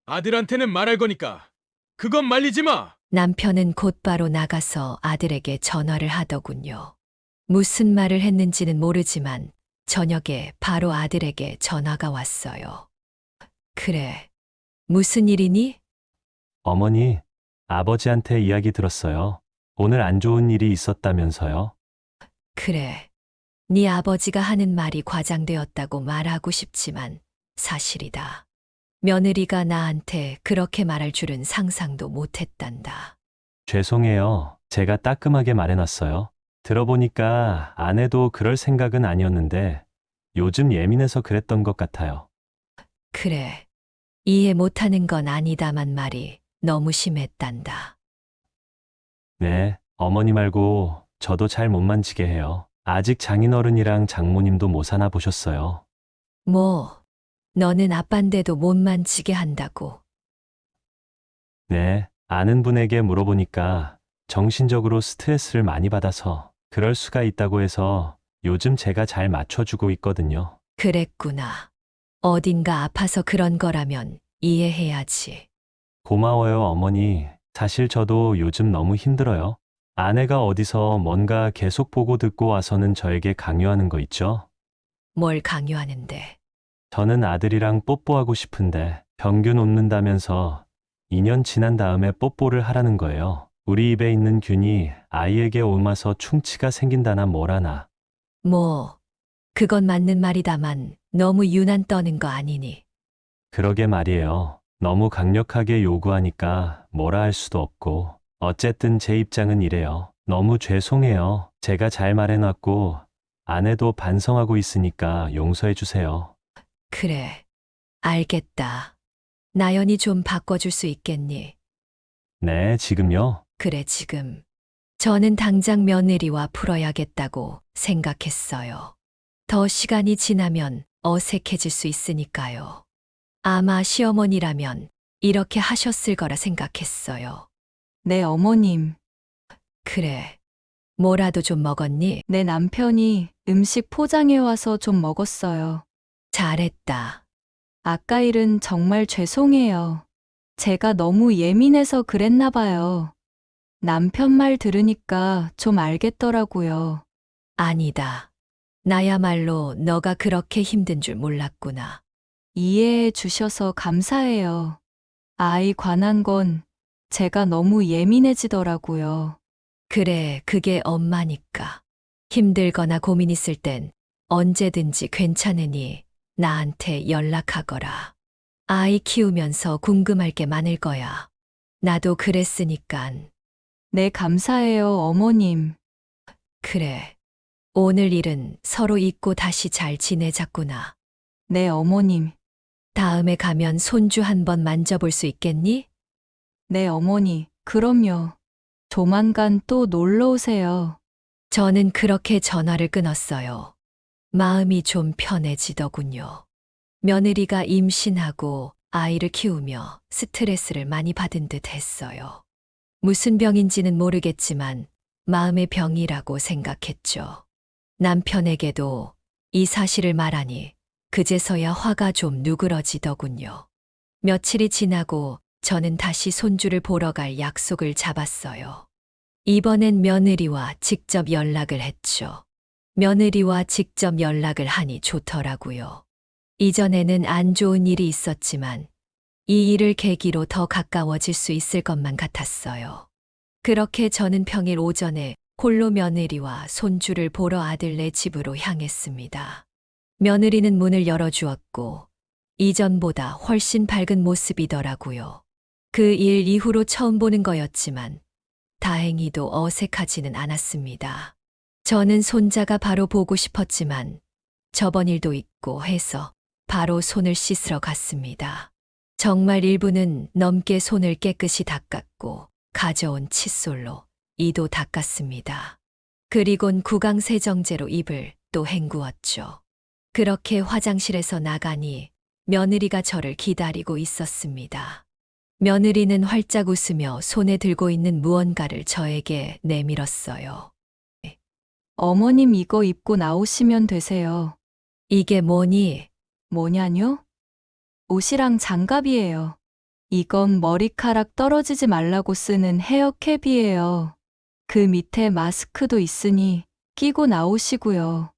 아들한테는 말할 거니까 그건 말리지 마. 남편은 곧바로 나가서 아들에게 전화를 하더군요. 무슨 말을 했는지는 모르지만 저녁에 바로 아들에게 전화가 왔어요. 그래. 무슨 일이니? 어머니, 아버지한테 이야기 들었어요. 오늘 안 좋은 일이 있었다면서요? 그래. 네 아버지가 하는 말이 과장되었다고 말하고 싶지만 사실이다. 며느리가 나한테 그렇게 말할 줄은 상상도 못했단다. 죄송해요. 제가 따끔하게 말해놨어요. 들어보니까 아내도 그럴 생각은 아니었는데 요즘 예민해서 그랬던 것 같아요. 그래. 이해 못하는 건 아니다만 말이 너무 심했단다. 네, 어머니 말고 저도 잘 못 만지게 해요. 아직 장인어른이랑 장모님도 못 사나 보셨어요. 뭐, 너는 아빤데도 못 만지게 한다고. 네, 아는 분에게 물어보니까 정신적으로 스트레스를 많이 받아서 그럴 수가 있다고 해서 요즘 제가 잘 맞춰주고 있거든요. 그랬구나. 어딘가 아파서 그런 거라면 이해해야지. 고마워요, 어머니. 사실 저도 요즘 너무 힘들어요. 아내가 어디서 뭔가 계속 보고 듣고 와서는 저에게 강요하는 거 있죠? 뭘 강요하는데. 저는 아들이랑 뽀뽀하고 싶은데 병균 옮는다면서 2년 지난 다음에 뽀뽀를 하라는 거예요. 우리 입에 있는 균이 아이에게 옮아서 충치가 생긴다나 뭐라나. 뭐, 그건 맞는 말이다만 너무 유난 떠는 거 아니니. 그러게 말이에요. 너무 강력하게 요구하니까 뭐라 할 수도 없고. 어쨌든 제 입장은 이래요. 너무 죄송해요. 제가 잘 말해놨고 아내도 반성하고 있으니까 용서해 주세요. 그래. 알겠다. 나연이 좀 바꿔줄 수 있겠니? 네, 지금요? 그래, 지금. 저는 당장 며느리와 풀어야겠다고 생각했어요. 더 시간이 지나면 어색해질 수 있으니까요. 아마 시어머니라면 이렇게 하셨을 거라 생각했어요. 네, 어머님. 그래. 뭐라도 좀 먹었니? 내 남편이 음식 포장해 와서 좀 먹었어요. 잘했다. 아까 일은 정말 죄송해요. 제가 너무 예민해서 그랬나 봐요. 남편 말 들으니까 좀 알겠더라고요. 아니다. 나야말로 너가 그렇게 힘든 줄 몰랐구나. 이해해 주셔서 감사해요. 아이 관한 건 제가 너무 예민해지더라고요. 그래, 그게 엄마니까. 힘들거나 고민 있을 땐 언제든지 괜찮으니 나한테 연락하거라. 아이 키우면서 궁금할 게 많을 거야. 나도 그랬으니깐. 네, 감사해요, 어머님. 그래. 오늘 일은 서로 잊고 다시 잘 지내자꾸나. 네, 어머님. 다음에 가면 손주 한번 만져볼 수 있겠니? 네, 어머니. 그럼요. 조만간 또 놀러 오세요. 저는 그렇게 전화를 끊었어요. 마음이 좀 편해지더군요. 며느리가 임신하고 아이를 키우며 스트레스를 많이 받은 듯 했어요. 무슨 병인지는 모르겠지만 마음의 병이라고 생각했죠. 남편에게도 이 사실을 말하니 그제서야 화가 좀 누그러지더군요. 며칠이 지나고 저는 다시 손주를 보러 갈 약속을 잡았어요. 이번엔 며느리와 직접 연락을 했죠. 며느리와 직접 연락을 하니 좋더라고요. 이전에는 안 좋은 일이 있었지만 이 일을 계기로 더 가까워질 수 있을 것만 같았어요. 그렇게 저는 평일 오전에 홀로 며느리와 손주를 보러 아들네 집으로 향했습니다. 며느리는 문을 열어주었고 이전보다 훨씬 밝은 모습이더라고요. 그 일 이후로 처음 보는 거였지만 다행히도 어색하지는 않았습니다. 저는 손자가 바로 보고 싶었지만 저번 일도 있고 해서 바로 손을 씻으러 갔습니다. 정말 1분은 넘게 손을 깨끗이 닦았고 가져온 칫솔로 이도 닦았습니다. 그리곤 구강세정제로 입을 또 헹구었죠. 그렇게 화장실에서 나가니 며느리가 저를 기다리고 있었습니다. 며느리는 활짝 웃으며 손에 들고 있는 무언가를 저에게 내밀었어요. 어머님 이거 입고 나오시면 되세요. 이게 뭐니? 뭐냐뇨? 옷이랑 장갑이에요. 이건 머리카락 떨어지지 말라고 쓰는 헤어캡이에요. 그 밑에 마스크도 있으니 끼고 나오시고요.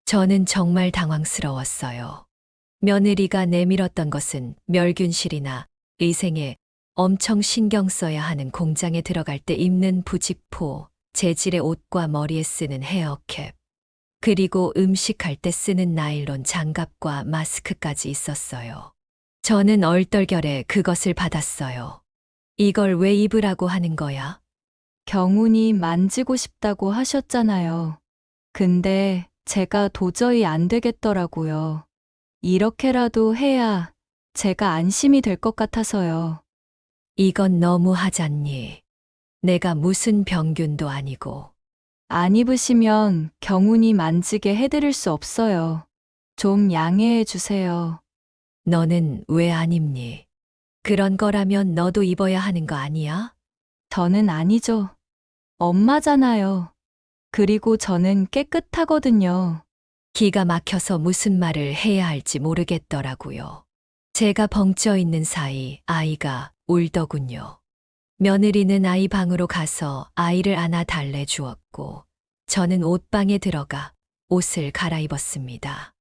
저는 정말 당황스러웠어요. 며느리가 내밀었던 것은 멸균실이나 의생에 엄청 신경 써야 하는 공장에 들어갈 때 입는 부직포, 재질의 옷과 머리에 쓰는 헤어캡, 그리고 음식할 때 쓰는 나일론 장갑과 마스크까지 있었어요. 저는 얼떨결에 그것을 받았어요. 이걸 왜 입으라고 하는 거야? 경훈이 만지고 싶다고 하셨잖아요. 근데 제가 도저히 안 되겠더라고요. 이렇게라도 해야 제가 안심이 될 것 같아서요. 이건 너무 하잖니. 내가 무슨 병균도 아니고. 안 입으시면 경훈이 만지게 해드릴 수 없어요. 좀 양해해 주세요. 너는 왜 안 입니? 그런 거라면 너도 입어야 하는 거 아니야? 저는 아니죠. 엄마잖아요. 그리고 저는 깨끗하거든요. 기가 막혀서 무슨 말을 해야 할지 모르겠더라고요. 제가 벙쪄 있는 사이 아이가 울더군요. 며느리는 아이 방으로 가서 아이를 안아 달래주었고 저는 옷방에 들어가 옷을 갈아입었습니다.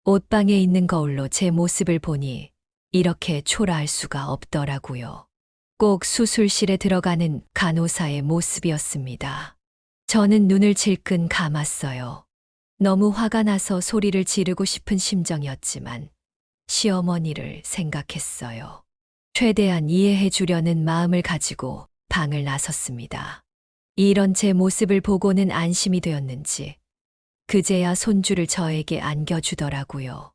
옷방에 있는 거울로 제 모습을 보니 이렇게 초라할 수가 없더라고요. 꼭 수술실에 들어가는 간호사의 모습이었습니다. 저는 눈을 질끈 감았어요. 너무 화가 나서 소리를 지르고 싶은 심정이었지만 시어머니를 생각했어요. 최대한 이해해 주려는 마음을 가지고 방을 나섰습니다. 이런 제 모습을 보고는 안심이 되었는지 그제야 손주를 저에게 안겨주더라고요.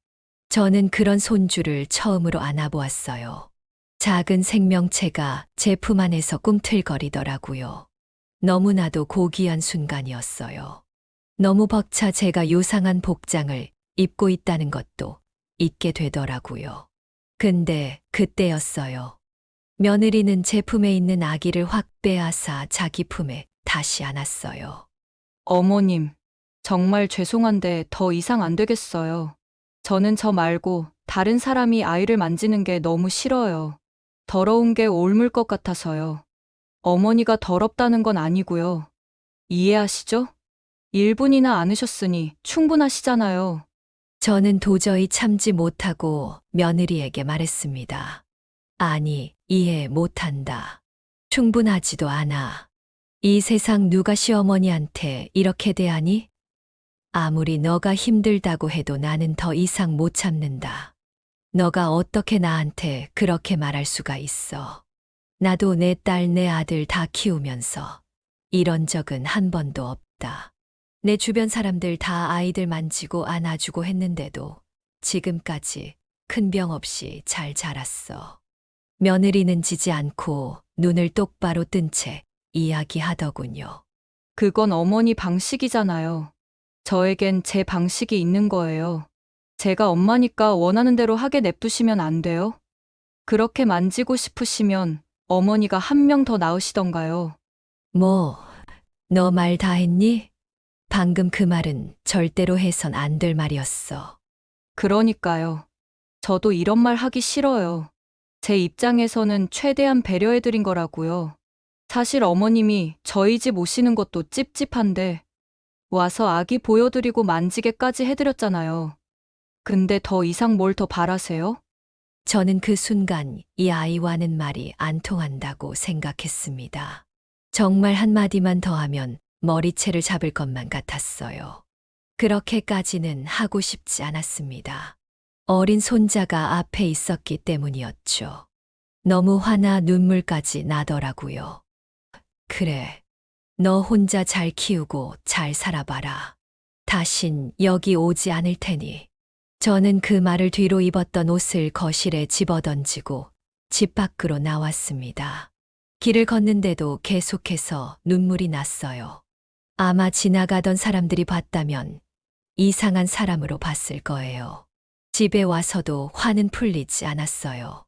저는 그런 손주를 처음으로 안아보았어요. 작은 생명체가 제 품 안에서 꿈틀거리더라고요. 너무나도 고귀한 순간이었어요. 너무 벅차 제가 요상한 복장을 입고 있다는 것도 잊게 되더라고요. 근데 그때였어요. 며느리는 제 품에 있는 아기를 확 빼앗아 자기 품에 다시 안았어요. 어머님, 정말 죄송한데 더 이상 안 되겠어요. 저는 저 말고 다른 사람이 아이를 만지는 게 너무 싫어요. 더러운 게 옮을 것 같아서요. 어머니가 더럽다는 건 아니고요. 이해하시죠? 1분이나 안으셨으니 충분하시잖아요. 저는 도저히 참지 못하고 며느리에게 말했습니다. 아니, 이해 못한다. 충분하지도 않아. 이 세상 누가 시어머니한테 이렇게 대하니? 아무리 너가 힘들다고 해도 나는 더 이상 못 참는다. 너가 어떻게 나한테 그렇게 말할 수가 있어. 나도 내 딸, 내 아들 다 키우면서 이런 적은 한 번도 없다. 내 주변 사람들 다 아이들 만지고 안아주고 했는데도 지금까지 큰 병 없이 잘 자랐어. 며느리는 지지 않고 눈을 똑바로 뜬 채 이야기하더군요. 그건 어머니 방식이잖아요. 저에겐 제 방식이 있는 거예요. 제가 엄마니까 원하는 대로 하게 냅두시면 안 돼요? 그렇게 만지고 싶으시면 어머니가 한 명 더 낳으시던가요. 뭐, 너 말 다 했니? 방금 그 말은 절대로 해선 안 될 말이었어. 그러니까요. 저도 이런 말 하기 싫어요. 제 입장에서는 최대한 배려해드린 거라고요. 사실 어머님이 저희 집 오시는 것도 찝찝한데 와서 아기 보여드리고 만지게까지 해드렸잖아요. 근데 더 이상 뭘 더 바라세요? 저는 그 순간 이 아이와는 말이 안 통한다고 생각했습니다. 정말 한마디만 더 하면 머리채를 잡을 것만 같았어요. 그렇게까지는 하고 싶지 않았습니다. 어린 손자가 앞에 있었기 때문이었죠. 너무 화나 눈물까지 나더라고요. 그래, 너 혼자 잘 키우고 잘 살아봐라. 다신 여기 오지 않을 테니. 저는 그 말을 뒤로 입었던 옷을 거실에 집어던지고 집 밖으로 나왔습니다. 길을 걷는데도 계속해서 눈물이 났어요. 아마 지나가던 사람들이 봤다면 이상한 사람으로 봤을 거예요. 집에 와서도 화는 풀리지 않았어요.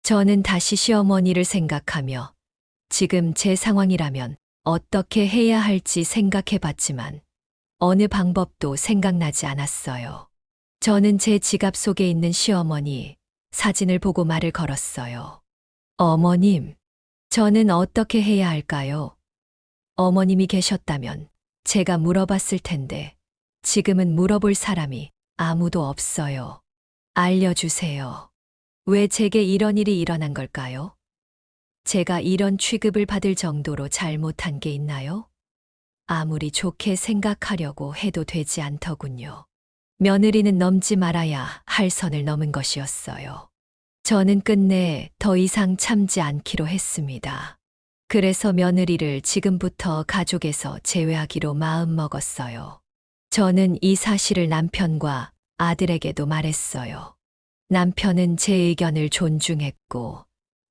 저는 다시 시어머니를 생각하며 지금 제 상황이라면 어떻게 해야 할지 생각해 봤지만 어느 방법도 생각나지 않았어요. 저는 제 지갑 속에 있는 시어머니 사진을 보고 말을 걸었어요. 어머님, 저는 어떻게 해야 할까요? 어머님이 계셨다면 제가 물어봤을 텐데 지금은 물어볼 사람이 아무도 없어요. 알려주세요. 왜 제게 이런 일이 일어난 걸까요? 제가 이런 취급을 받을 정도로 잘못한 게 있나요? 아무리 좋게 생각하려고 해도 되지 않더군요. 며느리는 넘지 말아야 할 선을 넘은 것이었어요. 저는 끝내 더 이상 참지 않기로 했습니다. 그래서 며느리를 지금부터 가족에서 제외하기로 마음먹었어요. 저는 이 사실을 남편과 아들에게도 말했어요. 남편은 제 의견을 존중했고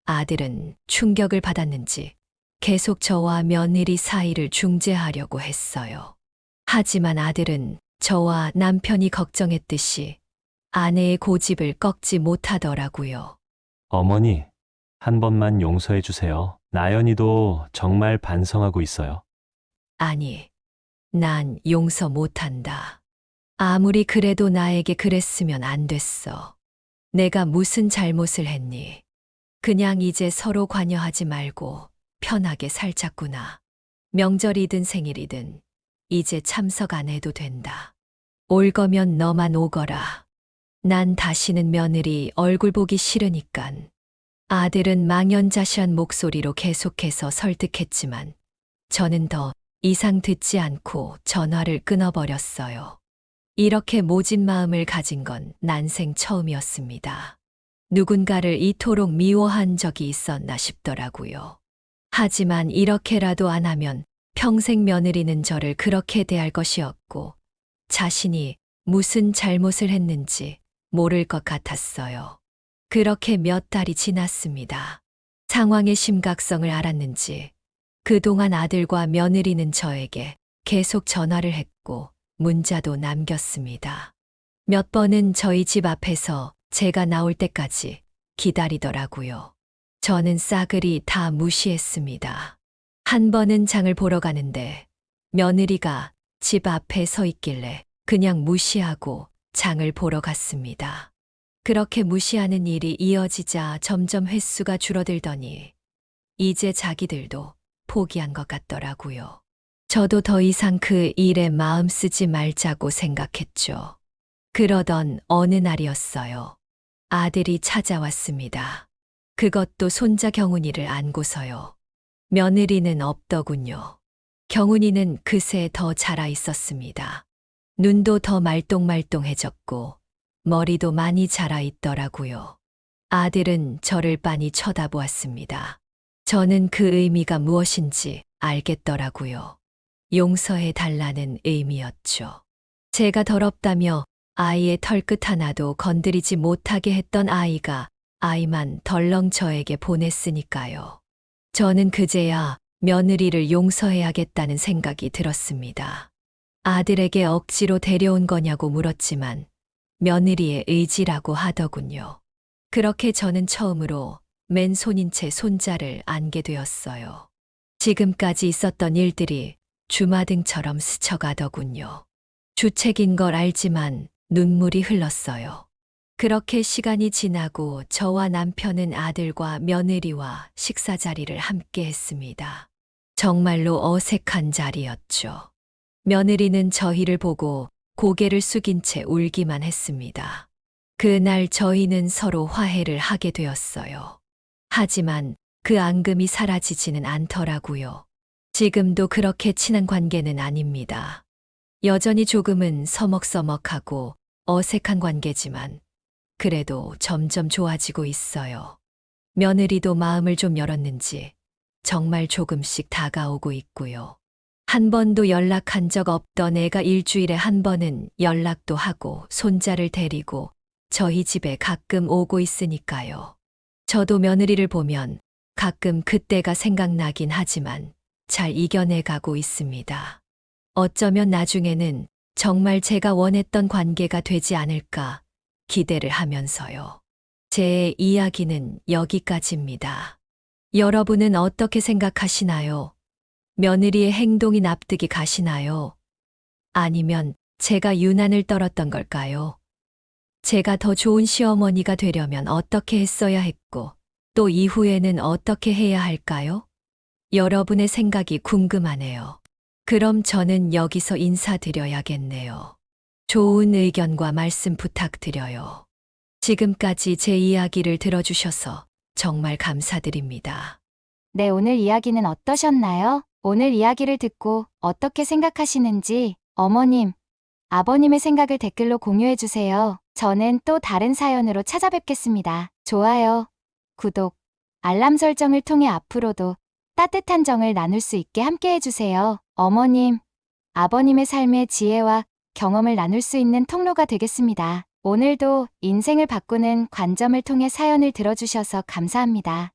아들은 충격을 받았는지 계속 저와 며느리 사이를 중재하려고 했어요. 하지만 아들은 저와 남편이 걱정했듯이 아내의 고집을 꺾지 못하더라고요. 어머니, 한 번만 용서해 주세요. 나연이도 정말 반성하고 있어요. 아니, 난 용서 못한다. 아무리 그래도 나에게 그랬으면 안 됐어. 내가 무슨 잘못을 했니? 그냥 이제 서로 관여하지 말고 편하게 살자꾸나. 명절이든 생일이든 이제 참석 안 해도 된다. 올 거면 너만 오거라. 난 다시는 며느리 얼굴 보기 싫으니깐. 아들은 망연자실한 목소리로 계속해서 설득했지만 저는 더 이상 듣지 않고 전화를 끊어버렸어요. 이렇게 모진 마음을 가진 건 난생 처음이었습니다. 누군가를 이토록 미워한 적이 있었나 싶더라고요. 하지만 이렇게라도 안 하면 평생 며느리는 저를 그렇게 대할 것이었고 자신이 무슨 잘못을 했는지 모를 것 같았어요. 그렇게 몇 달이 지났습니다. 상황의 심각성을 알았는지 그동안 아들과 며느리는 저에게 계속 전화를 했고 문자도 남겼습니다. 몇 번은 저희 집 앞에서 제가 나올 때까지 기다리더라고요. 저는 싸그리 다 무시했습니다. 한 번은 장을 보러 가는데 며느리가 집 앞에 서 있길래 그냥 무시하고 장을 보러 갔습니다. 그렇게 무시하는 일이 이어지자 점점 횟수가 줄어들더니 이제 자기들도 포기한 것 같더라고요. 저도 더 이상 그 일에 마음 쓰지 말자고 생각했죠. 그러던 어느 날이었어요. 아들이 찾아왔습니다. 그것도 손자 경훈이를 안고서요. 며느리는 없더군요. 경훈이는 그새 더 자라 있었습니다. 눈도 더 말똥말똥해졌고 머리도 많이 자라 있더라고요. 아들은 저를 빤히 쳐다보았습니다. 저는 그 의미가 무엇인지 알겠더라고요. 용서해 달라는 의미였죠. 제가 더럽다며 아이의 털끝 하나도 건드리지 못하게 했던 아이가 아이만 덜렁 저에게 보냈으니까요. 저는 그제야 며느리를 용서해야겠다는 생각이 들었습니다. 아들에게 억지로 데려온 거냐고 물었지만 며느리의 의지라고 하더군요. 그렇게 저는 처음으로 맨손인 채 손자를 안게 되었어요. 지금까지 있었던 일들이 주마등처럼 스쳐가더군요. 주책인 걸 알지만 눈물이 흘렀어요. 그렇게 시간이 지나고 저와 남편은 아들과 며느리와 식사 자리를 함께 했습니다. 정말로 어색한 자리였죠. 며느리는 저희를 보고 고개를 숙인 채 울기만 했습니다. 그날 저희는 서로 화해를 하게 되었어요. 하지만 그 앙금이 사라지지는 않더라고요. 지금도 그렇게 친한 관계는 아닙니다. 여전히 조금은 서먹서먹하고 어색한 관계지만 그래도 점점 좋아지고 있어요. 며느리도 마음을 좀 열었는지 정말 조금씩 다가오고 있고요. 한 번도 연락한 적 없던 애가 일주일에 한 번은 연락도 하고 손자를 데리고 저희 집에 가끔 오고 있으니까요. 저도 며느리를 보면 가끔 그때가 생각나긴 하지만 잘 이겨내 가고 있습니다. 어쩌면 나중에는 정말 제가 원했던 관계가 되지 않을까 기대를 하면서요. 제 이야기는 여기까지입니다. 여러분은 어떻게 생각하시나요? 며느리의 행동이 납득이 가시나요? 아니면 제가 유난을 떨었던 걸까요? 제가 더 좋은 시어머니가 되려면 어떻게 했어야 했고, 또 이후에는 어떻게 해야 할까요? 여러분의 생각이 궁금하네요. 그럼 저는 여기서 인사드려야겠네요. 좋은 의견과 말씀 부탁드려요. 지금까지 제 이야기를 들어주셔서 정말 감사드립니다. 네, 오늘 이야기는 어떠셨나요? 오늘 이야기를 듣고 어떻게 생각하시는지 어머님, 아버님의 생각을 댓글로 공유해주세요. 저는 또 다른 사연으로 찾아뵙겠습니다. 좋아요, 구독, 알람 설정을 통해 앞으로도 따뜻한 정을 나눌 수 있게 함께 해주세요. 어머님, 아버님의 삶의 지혜와 경험을 나눌 수 있는 통로가 되겠습니다. 오늘도 인생을 바꾸는 관점을 통해 사연을 들어주셔서 감사합니다.